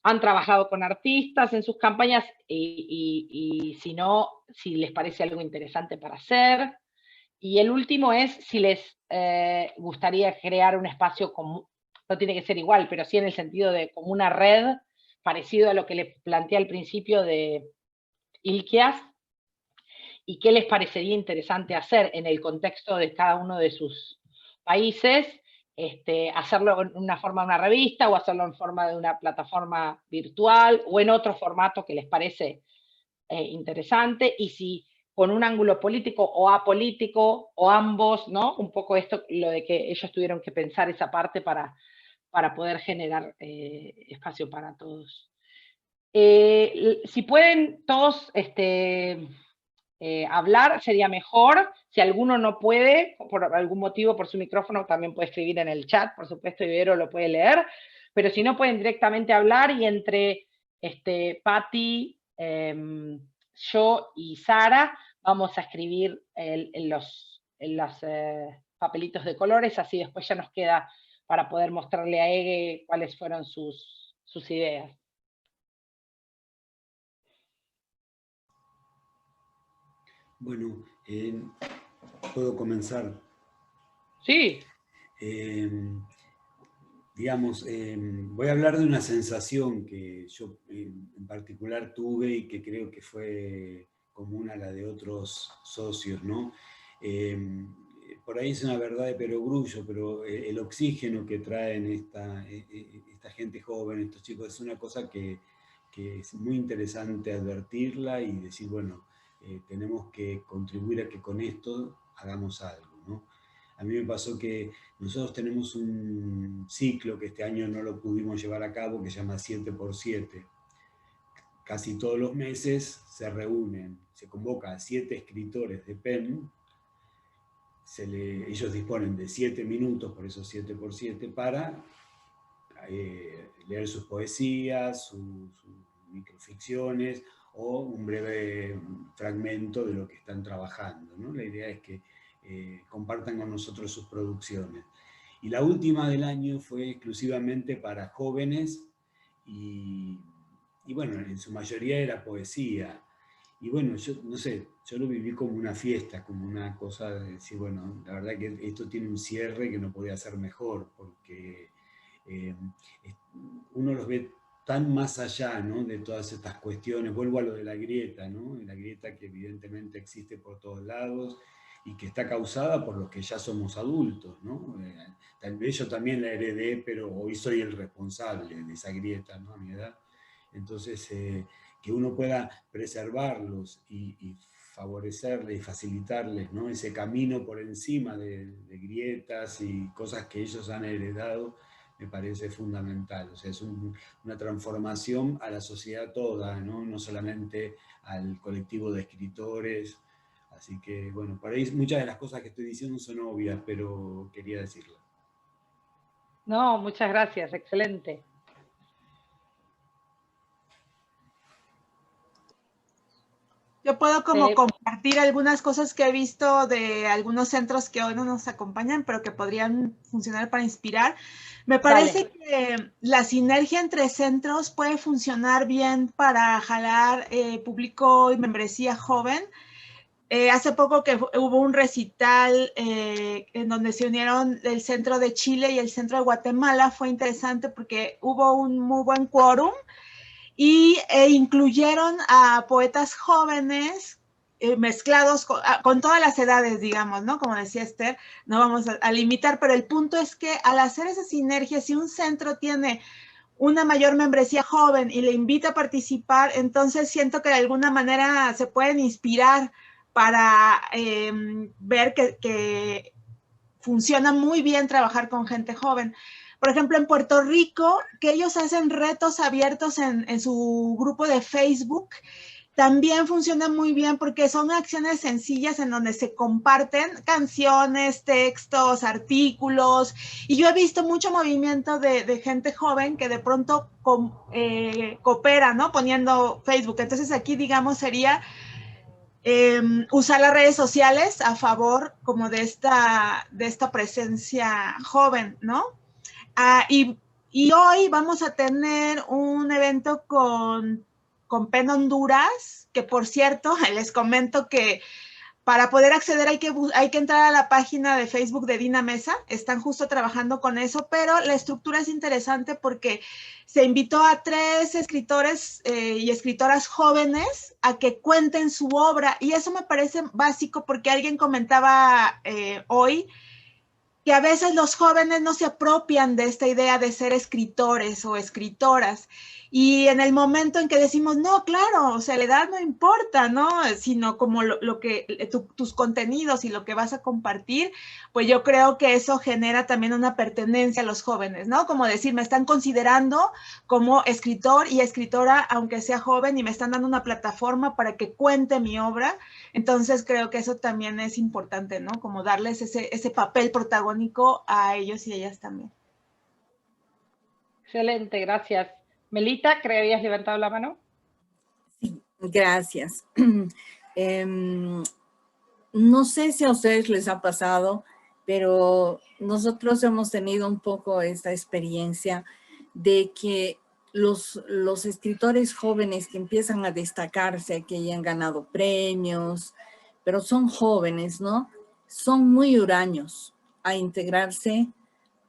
han trabajado con artistas en sus campañas, y si no, si les parece algo interesante para hacer. Y el último es si les gustaría crear un espacio común, no tiene que ser igual, pero sí en el sentido de como una red, parecido a lo que les planteé al principio de Ilquias, y qué les parecería interesante hacer en el contexto de cada uno de sus países, hacerlo en una forma de una revista, o hacerlo en forma de una plataforma virtual, o en otro formato que les parece interesante, y si con un ángulo político o apolítico, o ambos, ¿no? Un poco esto, lo de que ellos tuvieron que pensar esa parte para poder generar espacio para todos. Si pueden todos hablar, sería mejor. Si alguno no puede, por algún motivo, por su micrófono, también puede escribir en el chat, por supuesto, y Vero lo puede leer. Pero si no, pueden directamente hablar, y entre Patti, yo y Sara vamos a escribir en los papelitos de colores, así después ya nos queda para poder mostrarle a Ege cuáles fueron sus ideas. Bueno, ¿puedo comenzar? Sí. Digamos, voy a hablar de una sensación que yo en particular tuve y que creo que fue común a la de otros socios, ¿no? Por ahí es una verdad de perogrullo, pero el oxígeno que traen esta gente joven, estos chicos, es una cosa que es muy interesante advertirla y decir, bueno, tenemos que contribuir a que con esto hagamos algo, ¿no? A mí me pasó que nosotros tenemos un ciclo que este año no lo pudimos llevar a cabo, que se llama 7x7. Casi todos los meses se reúnen, se convoca a 7 escritores de PEN, ellos disponen de 7 minutos, por eso 7x7, para leer sus poesías, sus microficciones, o un breve fragmento de lo que están trabajando, ¿no? La idea es que compartan con nosotros sus producciones. Y la última del año fue exclusivamente para jóvenes, y bueno, en su mayoría era poesía. Y bueno, yo no sé, yo lo viví como una fiesta, como una cosa de decir, bueno, la verdad que esto tiene un cierre que no podía ser mejor, porque uno los ve tan más allá, ¿no?, de todas estas cuestiones. Vuelvo a lo de la grieta, ¿no? La grieta que evidentemente existe por todos lados y que está causada por los que ya somos adultos, ¿no? Tal vez yo también la heredé, pero hoy soy el responsable de esa grieta, ¿no?, a mi edad. Entonces, que uno pueda preservarlos y favorecerles y facilitarles, ¿no?, ese camino por encima de grietas y cosas que ellos han heredado, me parece fundamental. O sea, es una transformación a la sociedad toda, ¿no? No solamente al colectivo de escritores, Así que, bueno, por ahí muchas de las cosas que estoy diciendo son obvias, pero quería decirlas. No, muchas gracias, excelente. Yo puedo como compartir algunas cosas que he visto de algunos centros que hoy no nos acompañan, pero que podrían funcionar para inspirar. Me parece que la sinergia entre centros puede funcionar bien para jalar público y membresía joven. Hace poco que hubo un recital en donde se unieron el centro de Chile y el centro de Guatemala. Fue interesante porque hubo un muy buen quórum y incluyeron a poetas jóvenes mezclados con todas las edades, digamos, ¿no? Como decía Esther, no vamos a limitar, pero el punto es que al hacer esa sinergia, si un centro tiene una mayor membresía joven y le invita a participar, entonces siento que de alguna manera se pueden inspirar para ver que funciona muy bien trabajar con gente joven. Por ejemplo, en Puerto Rico, que ellos hacen retos abiertos en su grupo de Facebook, también funciona muy bien porque son acciones sencillas en donde se comparten canciones, textos, artículos, y yo he visto mucho movimiento de gente joven que de pronto coopera, ¿no? Poniendo Facebook. Entonces aquí, digamos, sería usar las redes sociales a favor como de esta presencia joven, ¿no? Y hoy vamos a tener un evento con PEN Honduras, que por cierto, les comento que para poder acceder hay que entrar a la página de Facebook de Dina Mesa, están justo trabajando con eso, pero la estructura es interesante porque se invitó a 3 escritores y escritoras jóvenes a que cuenten su obra, y eso me parece básico porque alguien comentaba hoy que a veces los jóvenes no se apropian de esta idea de ser escritores o escritoras. Y en el momento en que decimos, no, claro, o sea, la edad no importa, ¿no? Sino como tus contenidos y lo que vas a compartir, pues yo creo que eso genera también una pertenencia a los jóvenes, ¿no? Como decir, me están considerando como escritor y escritora, aunque sea joven, y me están dando una plataforma para que cuente mi obra. Entonces creo que eso también es importante, ¿no? Como darles ese papel protagónico a ellos y ellas también. Excelente, gracias. Melita, ¿creo que habías levantado la mano? Sí, gracias. No sé si a ustedes les ha pasado, pero nosotros hemos tenido un poco esta experiencia de que los escritores jóvenes que empiezan a destacarse, que ya han ganado premios, pero son jóvenes, ¿no? Son muy huraños a integrarse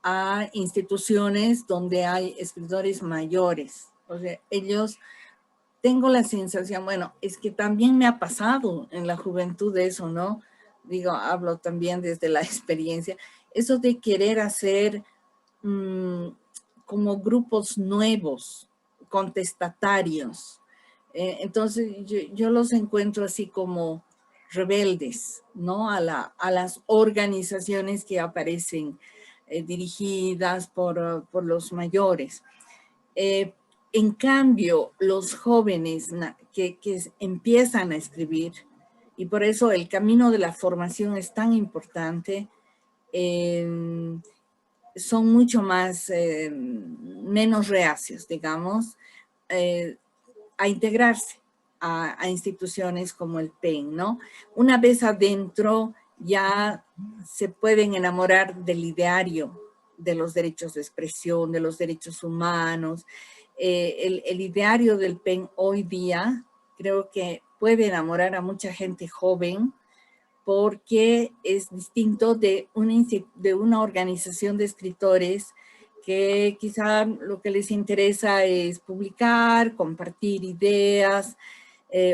a instituciones donde hay escritores mayores. O sea, tengo la sensación, bueno, es que también me ha pasado en la juventud eso, ¿no? Digo, hablo también desde la experiencia, eso de querer hacer como grupos nuevos, contestatarios. Entonces yo los encuentro así como rebeldes, ¿no? A las organizaciones que aparecen dirigidas por los mayores. En cambio, los jóvenes que empiezan a escribir, y por eso el camino de la formación es tan importante, son mucho más, menos reacios, digamos, a integrarse a instituciones como el PEN, ¿no? Una vez adentro ya se pueden enamorar del ideario de los derechos de expresión, de los derechos humanos. El ideario del PEN hoy día creo que puede enamorar a mucha gente joven porque es distinto de una organización de escritores que quizá lo que les interesa es publicar, compartir ideas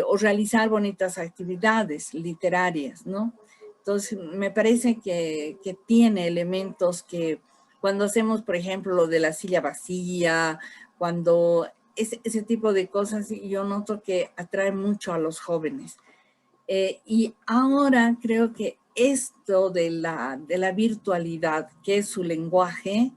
o realizar bonitas actividades literarias, ¿no? Entonces, me parece que tiene elementos que cuando hacemos, por ejemplo, lo de la silla vacía, cuando ese tipo de cosas, yo noto que atrae mucho a los jóvenes. Y ahora creo que esto de la virtualidad, que es su lenguaje,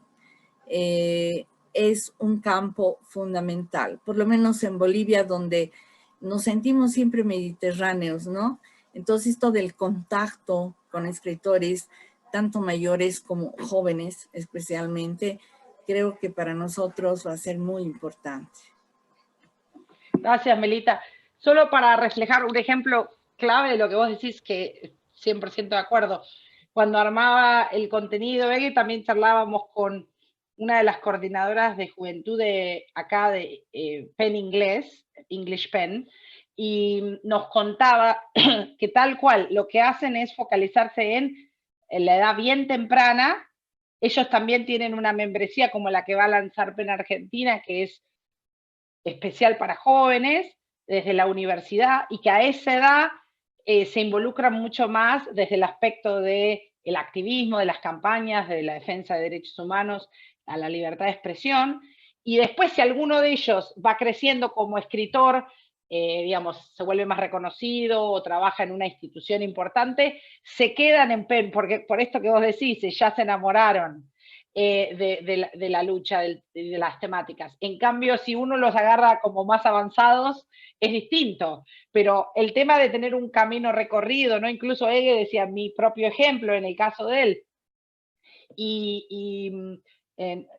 es un campo fundamental, por lo menos en Bolivia, donde nos sentimos siempre mediterráneos, ¿no? Entonces, esto del contacto con escritores, tanto mayores como jóvenes especialmente, creo que para nosotros va a ser muy importante. Gracias, Melita. Solo para reflejar un ejemplo clave de lo que vos decís, que 100% de acuerdo. Cuando armaba el contenido, también charlábamos con una de las coordinadoras de juventud de acá de PEN Inglés, English PEN, y nos contaba que tal cual lo que hacen es focalizarse en la edad bien temprana. Ellos también tienen una membresía como la que va a lanzar PEN Argentina, que es especial para jóvenes desde la universidad, y que a esa edad se involucran mucho más desde el aspecto del activismo, de las campañas, de la defensa de derechos humanos, a la libertad de expresión. Y después, si alguno de ellos va creciendo como escritor, digamos, se vuelve más reconocido o trabaja en una institución importante, se quedan en PEN, porque por esto que vos decís, ya se enamoraron de la lucha, de las temáticas. En cambio, si uno los agarra como más avanzados, es distinto. Pero el tema de tener un camino recorrido, ¿no? Incluso Ege decía mi propio ejemplo en el caso de él.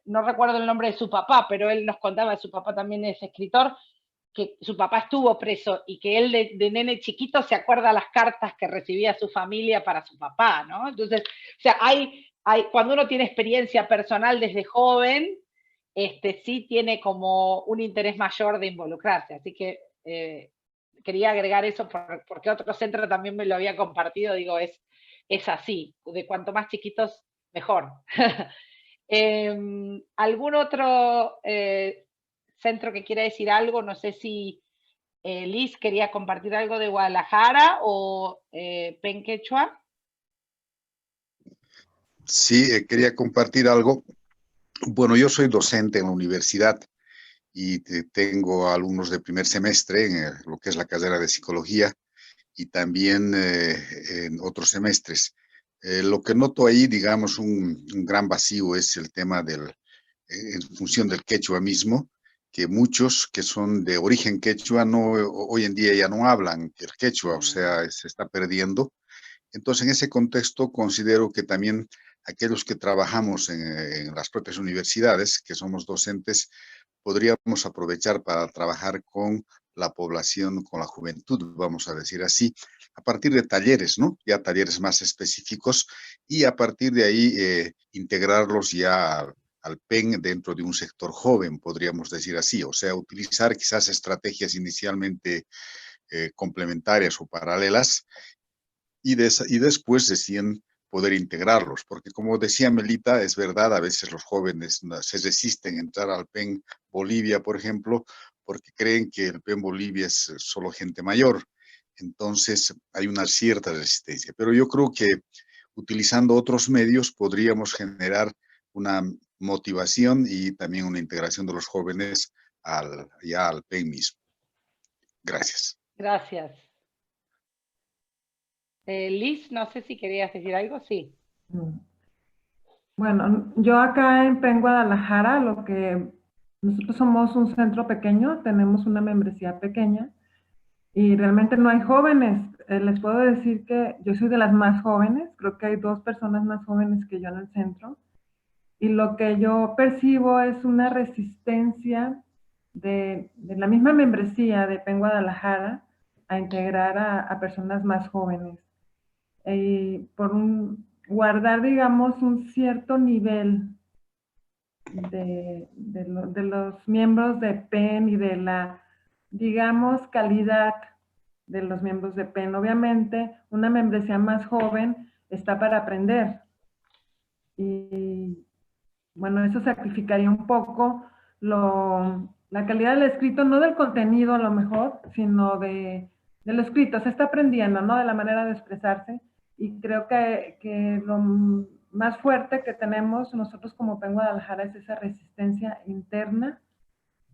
No recuerdo el nombre de su papá, pero él nos contaba, su papá también es escritor, que su papá estuvo preso y que él de nene chiquito se acuerda las cartas que recibía su familia para su papá, ¿no? Entonces, o sea, cuando uno tiene experiencia personal desde joven, sí tiene como un interés mayor de involucrarse. Así que quería agregar eso porque otro centro también me lo había compartido, digo, es así, de cuanto más chiquitos, mejor. ¿Algún otro centro que quiera decir algo? No sé si Liz quería compartir algo de Guadalajara o PEN Quechua. Sí, quería compartir algo. Bueno, yo soy docente en la universidad y tengo alumnos de primer semestre en lo que es la carrera de psicología y también en otros semestres. Lo que noto ahí, digamos, un gran vacío es el tema en función del quechua mismo, que muchos que son de origen quechua hoy en día ya no hablan el quechua, o sea, se está perdiendo. Entonces, en ese contexto, considero que también aquellos que trabajamos en las propias universidades, que somos docentes, podríamos aprovechar para trabajar con la población, con la juventud, vamos a decir así, a partir de talleres, ¿no? Ya talleres más específicos, y a partir de ahí integrarlos ya al PEN dentro de un sector joven, podríamos decir así, o sea, utilizar quizás estrategias inicialmente complementarias o paralelas, y después decían poder integrarlos, porque como decía Melita, es verdad, a veces los jóvenes se resisten a entrar al PEN Bolivia, por ejemplo, porque creen que el PEN Bolivia es solo gente mayor. Entonces hay una cierta resistencia, pero yo creo que utilizando otros medios podríamos generar una motivación y también una integración de los jóvenes ya al PEN mismo. Gracias. Gracias. Liz, no sé si querías decir algo, sí. Bueno, yo acá en PEN Guadalajara, nosotros somos un centro pequeño, tenemos una membresía pequeña y realmente no hay jóvenes. Les puedo decir que yo soy de las más jóvenes, creo que hay 2 personas más jóvenes que yo en el centro, y lo que yo percibo es una resistencia de la misma membresía de PEN Guadalajara a integrar a personas más jóvenes. Por guardar, digamos, un cierto nivel de los miembros de PEN y de la, digamos, calidad de los miembros de PEN. Obviamente, una membresía más joven está para aprender. Y bueno, eso sacrificaría un poco la calidad del escrito, no del contenido a lo mejor, sino de lo escrito. Se está aprendiendo, ¿no? De la manera de expresarse. Y creo que lo más fuerte que tenemos nosotros como PEN Guadalajara es esa resistencia interna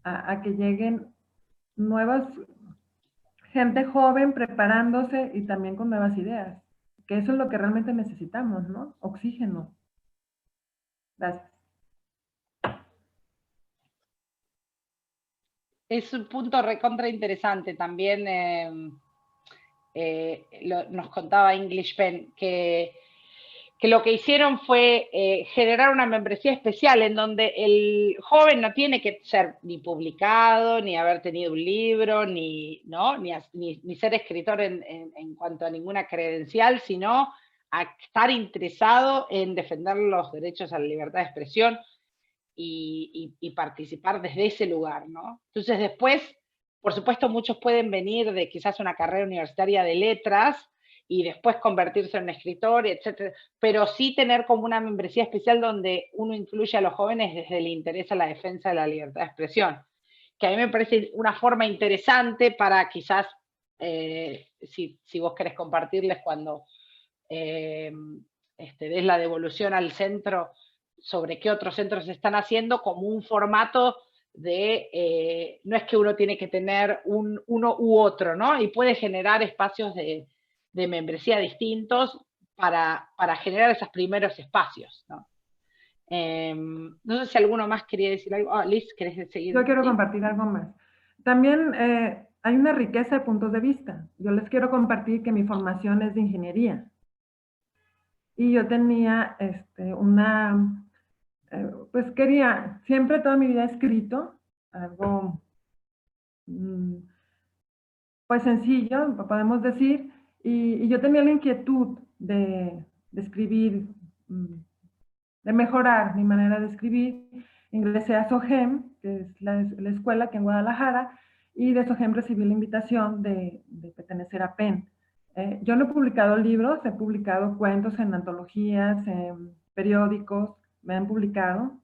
a que lleguen gente joven preparándose y también con nuevas ideas. Que eso es lo que realmente necesitamos, ¿no? Oxígeno. Gracias. Es un punto recontra interesante también. nos contaba English Pen, que lo que hicieron fue generar una membresía especial en donde el joven no tiene que ser ni publicado, ni haber tenido un libro, ni ser escritor en cuanto a ninguna credencial, sino a estar interesado en defender los derechos a la libertad de expresión y participar desde ese lugar, ¿no? Entonces después, por supuesto, muchos pueden venir de quizás una carrera universitaria de letras, y después convertirse en un escritor, etc. Pero sí tener como una membresía especial donde uno incluye a los jóvenes desde el interés a la defensa de la libertad de expresión, que a mí me parece una forma interesante para quizás, si vos querés compartirles cuando des la devolución al centro sobre qué otros centros están haciendo, como un formato de, no es que uno tiene que tener uno u otro, ¿no? Y puede generar espacios de membresía distintos para generar esos primeros espacios, ¿no? No sé si alguno más quería decir algo. Liz, ¿querés seguir? Yo quiero compartir algo más. También hay una riqueza de puntos de vista. Yo les quiero compartir que mi formación es de ingeniería. Y yo tenía pues siempre toda mi vida he escrito algo, pues sencillo, podemos decir, y yo tenía la inquietud de escribir, de mejorar mi manera de escribir. Ingresé a SOGEM, que es la escuela aquí en Guadalajara, y de SOGEM recibí la invitación de pertenecer a PEN. Yo no he publicado libros, he publicado cuentos en antologías, en periódicos, me han publicado,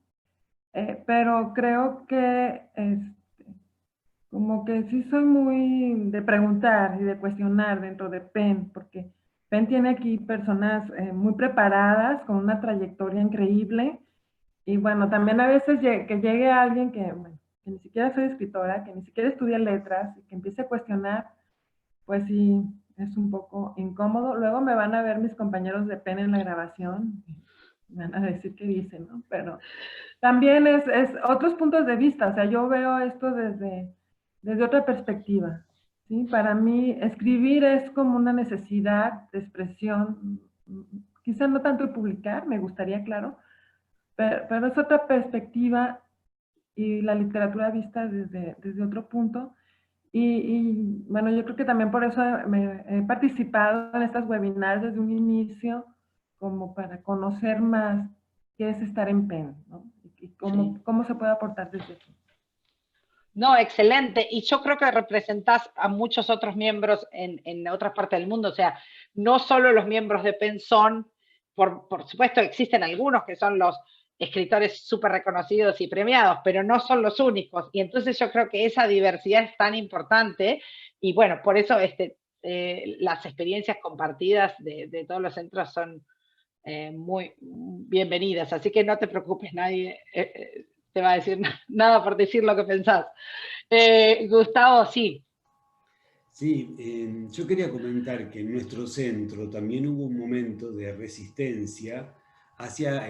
pero creo que como que sí soy muy de preguntar y de cuestionar dentro de PEN, porque PEN tiene aquí personas muy preparadas, con una trayectoria increíble, y bueno, también a veces que llegue alguien que ni siquiera soy escritora, que ni siquiera estudia letras, y que empiece a cuestionar, pues sí, es un poco incómodo. Luego me van a ver mis compañeros de PEN en la grabación, me van a decir qué dicen, ¿no? Pero también es otros puntos de vista, o sea, yo veo esto desde otra perspectiva, ¿sí? Para mí, escribir es como una necesidad de expresión, quizá no tanto de publicar, me gustaría, claro, pero es otra perspectiva, y la literatura vista desde otro punto. Y bueno, yo creo que también por eso he participado en estas webinars desde un inicio, como para conocer más qué es estar en PEN, ¿no? Y cómo se puede aportar desde aquí. No, excelente. Y yo creo que representás a muchos otros miembros en otras partes del mundo. O sea, no solo los miembros de PEN son, por supuesto existen algunos que son los escritores súper reconocidos y premiados, pero no son los únicos. Y entonces yo creo que esa diversidad es tan importante. Y bueno, por eso las experiencias compartidas de todos los centros son muy bienvenidas. Así que no te preocupes, nadie te va a decir nada por decir lo que pensás. Gustavo, sí. Sí, yo quería comentar que en nuestro centro también hubo un momento de resistencia hacia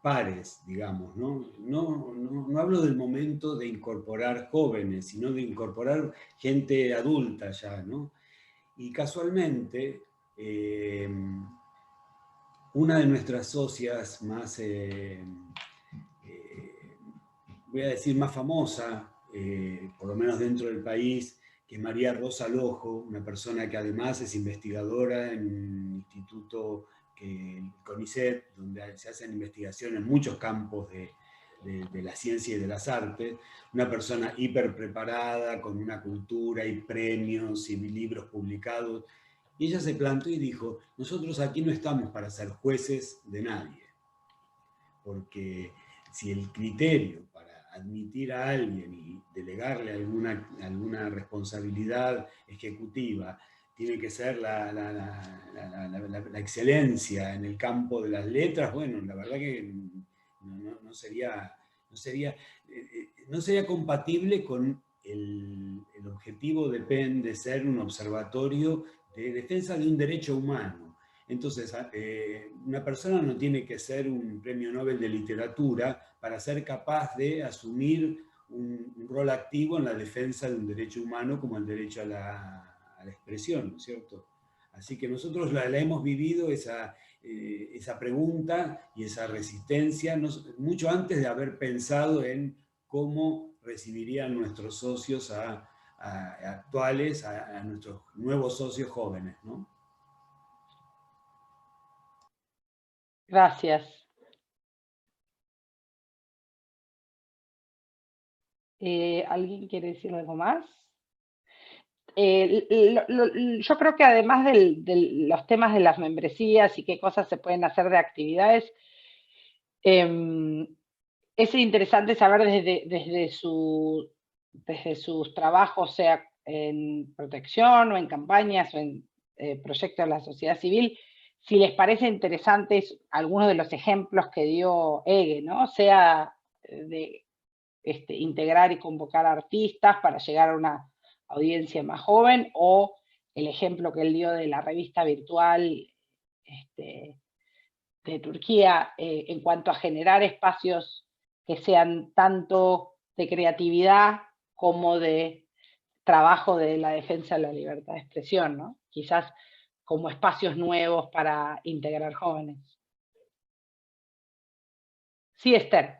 pares, digamos, ¿no? No hablo del momento de incorporar jóvenes, sino de incorporar gente adulta ya, ¿no? Y casualmente, una de nuestras socias más, voy a decir más famosa, por lo menos dentro del país, que es María Rosa Lojo, una persona que además es investigadora en un instituto, el CONICET, donde se hacen investigaciones en muchos campos de la ciencia y de las artes, una persona hiper preparada, con una cultura y premios y libros publicados, y ella se plantó y dijo, nosotros aquí no estamos para ser jueces de nadie, porque si el criterio para admitir a alguien y delegarle alguna responsabilidad ejecutiva tiene que ser la excelencia en el campo de las letras, bueno, la verdad que no sería compatible con el objetivo de PEN de ser un observatorio de defensa de un derecho humano. Entonces, una persona no tiene que ser un premio Nobel de literatura para ser capaz de asumir un rol activo en la defensa de un derecho humano como el derecho a la la expresión, ¿no es cierto? Así que nosotros la hemos vivido esa pregunta y esa resistencia mucho antes de haber pensado en cómo recibirían nuestros socios actuales, a nuestros nuevos socios jóvenes, ¿no? Gracias. ¿Alguien quiere decir algo más? Yo creo que además de los temas de las membresías y qué cosas se pueden hacer de actividades, es interesante saber desde sus trabajos, sea en protección o en campañas o en proyectos de la sociedad civil, si les parece interesantes algunos de los ejemplos que dio Ege, ¿no? Sea de integrar y convocar artistas para llegar a una audiencia más joven, o el ejemplo que él dio de la revista virtual de Turquía, en cuanto a generar espacios que sean tanto de creatividad como de trabajo de la defensa de la libertad de expresión, ¿no? Quizás como espacios nuevos para integrar jóvenes. Sí, Esther.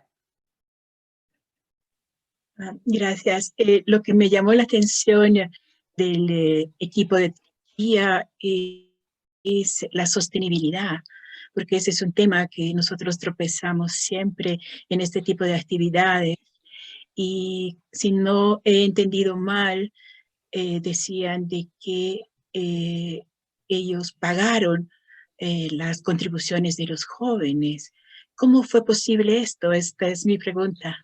Gracias. Lo que me llamó la atención del equipo de Turquía es la sostenibilidad, porque ese es un tema que nosotros tropezamos siempre en este tipo de actividades. Y si no he entendido mal, decían de que ellos pagaron las contribuciones de los jóvenes. ¿Cómo fue posible esto? Esta es mi pregunta.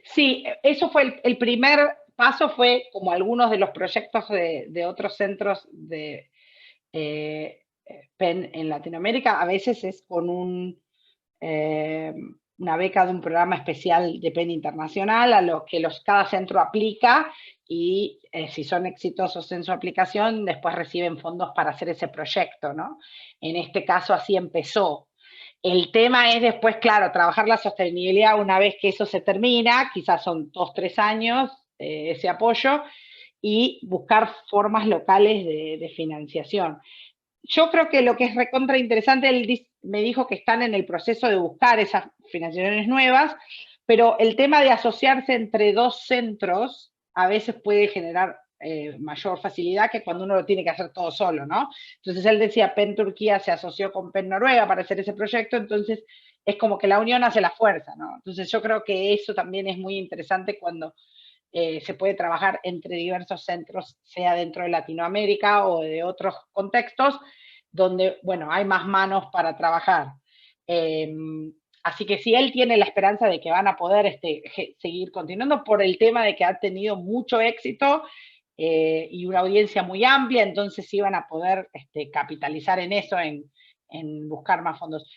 Sí, eso fue el primer paso, fue como algunos de los proyectos de otros centros de PEN en Latinoamérica, a veces es con una beca de un programa especial de PEN internacional a lo que cada centro aplica, y si son exitosos en su aplicación, después reciben fondos para hacer ese proyecto, ¿no? En este caso así empezó. El tema es después, claro, trabajar la sostenibilidad una vez que eso se termina, quizás son 2 o 3 años ese apoyo, y buscar formas locales de financiación. Yo creo que lo que es recontra interesante, él me dijo que están en el proceso de buscar esas financiaciones nuevas, pero el tema de asociarse entre dos centros a veces puede generar mayor facilidad que cuando uno lo tiene que hacer todo solo, ¿no? Entonces él decía, PEN Turquía se asoció con PEN Noruega para hacer ese proyecto, entonces es como que la unión hace la fuerza, ¿no? Entonces yo creo que eso también es muy interesante cuando se puede trabajar entre diversos centros, sea dentro de Latinoamérica o de otros contextos, donde, bueno, hay más manos para trabajar. Así que sí, él tiene la esperanza de que van a poder seguir continuando por el tema de que ha tenido mucho éxito y una audiencia muy amplia, entonces sí van a poder capitalizar en eso, en buscar más fondos.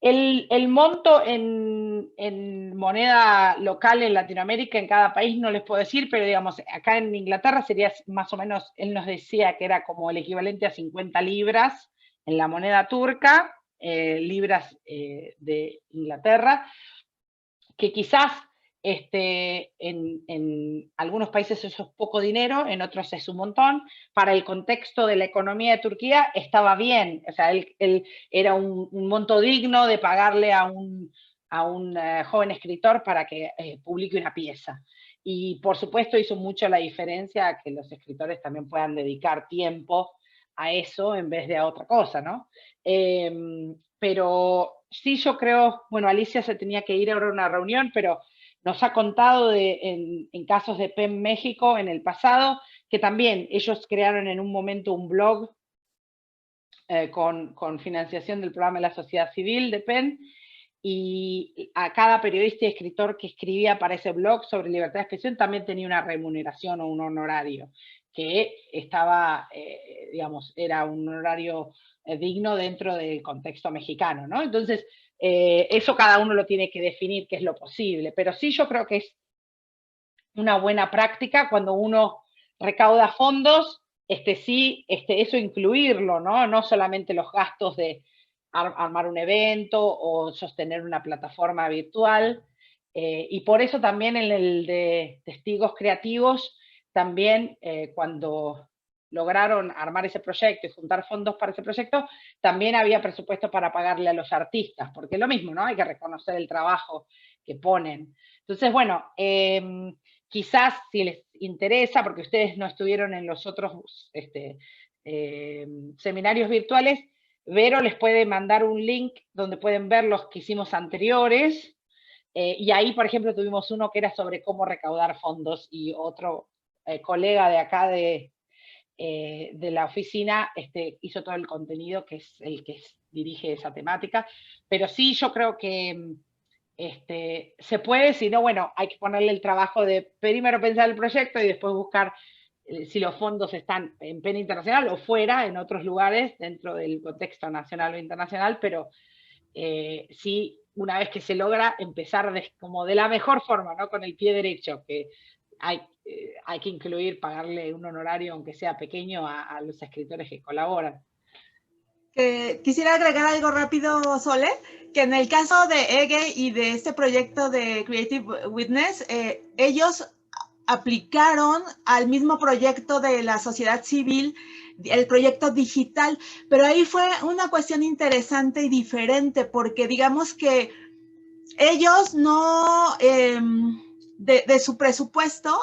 El monto en moneda local en Latinoamérica, en cada país, no les puedo decir, pero digamos, acá en Inglaterra sería más o menos, él nos decía que era como el equivalente a 50 libras en la moneda turca, libras de Inglaterra, que quizás en algunos países eso es poco dinero, en otros es un montón. Para el contexto de la economía de Turquía estaba bien, o sea, él era un monto digno de pagarle a un joven escritor para que publique una pieza. Y por supuesto hizo mucho la diferencia que los escritores también puedan dedicar tiempo a eso en vez de a otra cosa, ¿no? Pero sí, yo creo, bueno, Alicia se tenía que ir ahora a una reunión, pero nos ha contado en casos de PEN México en el pasado, que también ellos crearon en un momento un blog con financiación del programa de la sociedad civil de PEN, y a cada periodista y escritor que escribía para ese blog sobre libertad de expresión también tenía una remuneración o un honorario, que estaba, digamos, era un honorario digno dentro del contexto mexicano, ¿no? Entonces, eso cada uno lo tiene que definir qué es lo posible, pero sí yo creo que es una buena práctica cuando uno recauda fondos, eso incluirlo, ¿no? No solamente los gastos de armar un evento o sostener una plataforma virtual, y por eso también en el de testigos creativos, también cuando lograron armar ese proyecto y juntar fondos para ese proyecto, también había presupuesto para pagarle a los artistas, porque es lo mismo, ¿no? Hay que reconocer el trabajo que ponen. Entonces, bueno, quizás si les interesa, porque ustedes no estuvieron en los otros seminarios virtuales, Vero les puede mandar un link donde pueden ver los que hicimos anteriores, y ahí, por ejemplo, tuvimos uno que era sobre cómo recaudar fondos, y otro colega de acá de la oficina hizo todo el contenido, que es el que dirige esa temática. Pero sí, yo creo que se puede, si no, bueno, hay que ponerle el trabajo de primero pensar el proyecto y después buscar si los fondos están en PEN Internacional o fuera, en otros lugares, dentro del contexto nacional o internacional, pero sí, una vez que se logra, empezar como de la mejor forma, ¿no? Con el pie derecho, que hay que incluir, pagarle un honorario, aunque sea pequeño, a los escritores que colaboran. Quisiera agregar algo rápido, Sole, que en el caso de EGE y de este proyecto de Creative Witness, ellos aplicaron al mismo proyecto de la sociedad civil, el proyecto digital, pero ahí fue una cuestión interesante y diferente, porque digamos que ellos no, de su presupuesto,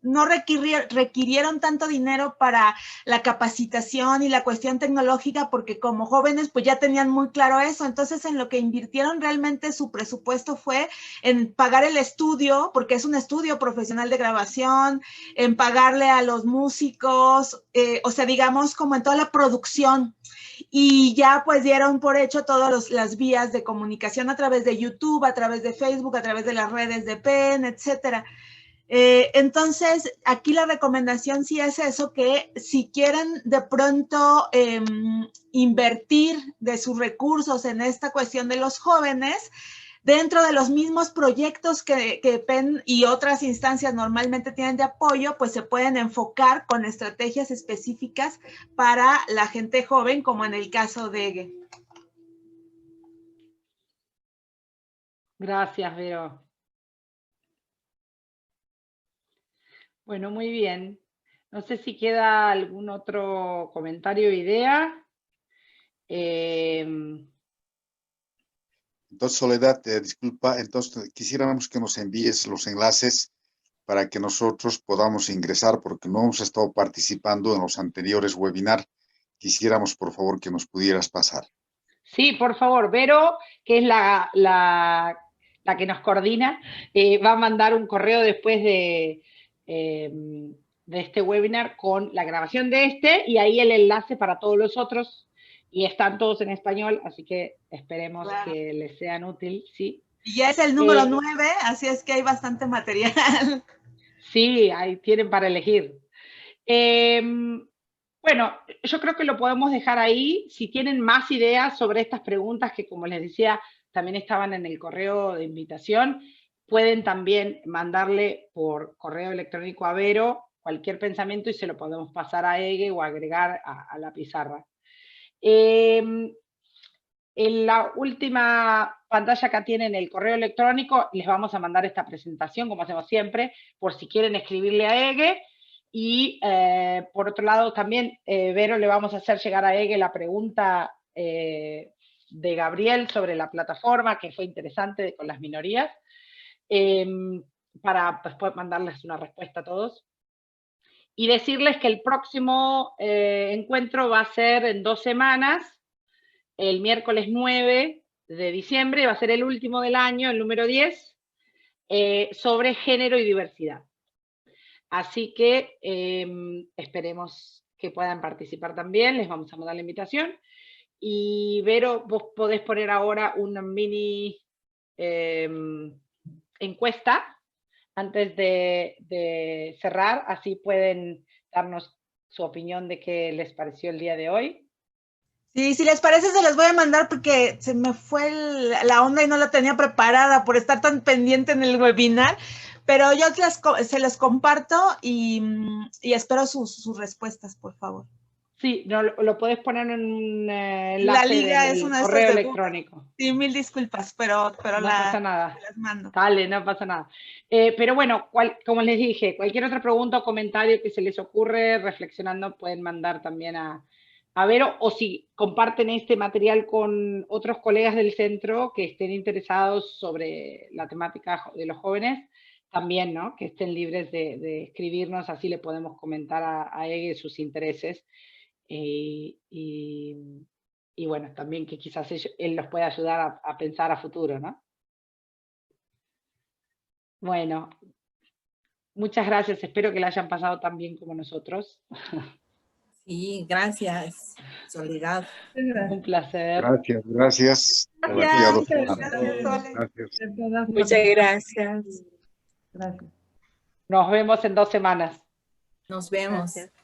no requirieron tanto dinero para la capacitación y la cuestión tecnológica, porque como jóvenes pues ya tenían muy claro eso. Entonces en lo que invirtieron realmente su presupuesto fue en pagar el estudio, porque es un estudio profesional de grabación, en pagarle a los músicos, o sea, digamos como en toda la producción. Y ya pues dieron por hecho todas las vías de comunicación a través de YouTube, a través de Facebook, a través de las redes de PEN, etcétera. Entonces, aquí la recomendación sí es eso, que si quieren de pronto invertir de sus recursos en esta cuestión de los jóvenes, dentro de los mismos proyectos que PEN y otras instancias normalmente tienen de apoyo, pues se pueden enfocar con estrategias específicas para la gente joven, como en el caso de EGE. Gracias, Vero. Bueno, muy bien. No sé si queda algún otro comentario o idea. Entonces, Soledad, disculpa, entonces quisiéramos que nos envíes los enlaces para que nosotros podamos ingresar, porque no hemos estado participando en los anteriores webinars. Quisiéramos, por favor, que nos pudieras pasar. Sí, por favor. Vero, que es la que nos coordina, va a mandar un correo después de este webinar con la grabación de y ahí el enlace para todos los otros, y están todos en español, así que esperemos que les sean útil, ¿sí? Y ya es el número 9, así es que hay bastante material. Sí, ahí tienen para elegir. Bueno, yo creo que lo podemos dejar ahí. Si tienen más ideas sobre estas preguntas, que como les decía, también estaban en el correo de invitación, pueden también mandarle por correo electrónico a Vero cualquier pensamiento y se lo podemos pasar a EGE o agregar a la pizarra. En la última pantalla que tienen el correo electrónico, les vamos a mandar esta presentación, como hacemos siempre, por si quieren escribirle a EGE. Y por otro lado también, Vero, le vamos a hacer llegar a EGE la pregunta de Gabriel sobre la plataforma, que fue interesante con las minorías, para después mandarles una respuesta a todos. Y decirles que el próximo encuentro va a ser en 2 semanas, el miércoles 9 de diciembre, va a ser el último del año, el número 10, sobre género y diversidad. Así que esperemos que puedan participar también, les vamos a mandar la invitación. Y Vero, vos podés poner ahora una mini encuesta antes de cerrar, así pueden darnos su opinión de qué les pareció el día de hoy. Sí, si les parece se les voy a mandar porque se me fue la onda y no la tenía preparada por estar tan pendiente en el webinar, pero yo se los comparto y espero sus respuestas, por favor. Sí, no, lo podés poner en un enlace La liga del es uno de estos correo de Google. electrónico. Sí, mil disculpas, pero No pasa nada. las mando. Dale, no pasa nada. Pero bueno, como les dije, cualquier otra pregunta o comentario que se les ocurre reflexionando pueden mandar también a Vero, o si comparten este material con otros colegas del centro que estén interesados sobre la temática de los jóvenes, también, ¿no? Que estén libres de escribirnos, así le podemos comentar a Ege sus intereses. Y bueno, también que quizás él los pueda ayudar a pensar a futuro, ¿no? Bueno, muchas gracias. Espero que la hayan pasado tan bien como nosotros. Sí, gracias, Soledad. Un placer. Gracias, gracias. Muchas gracias. Nos vemos en 2 semanas. Nos vemos. Gracias.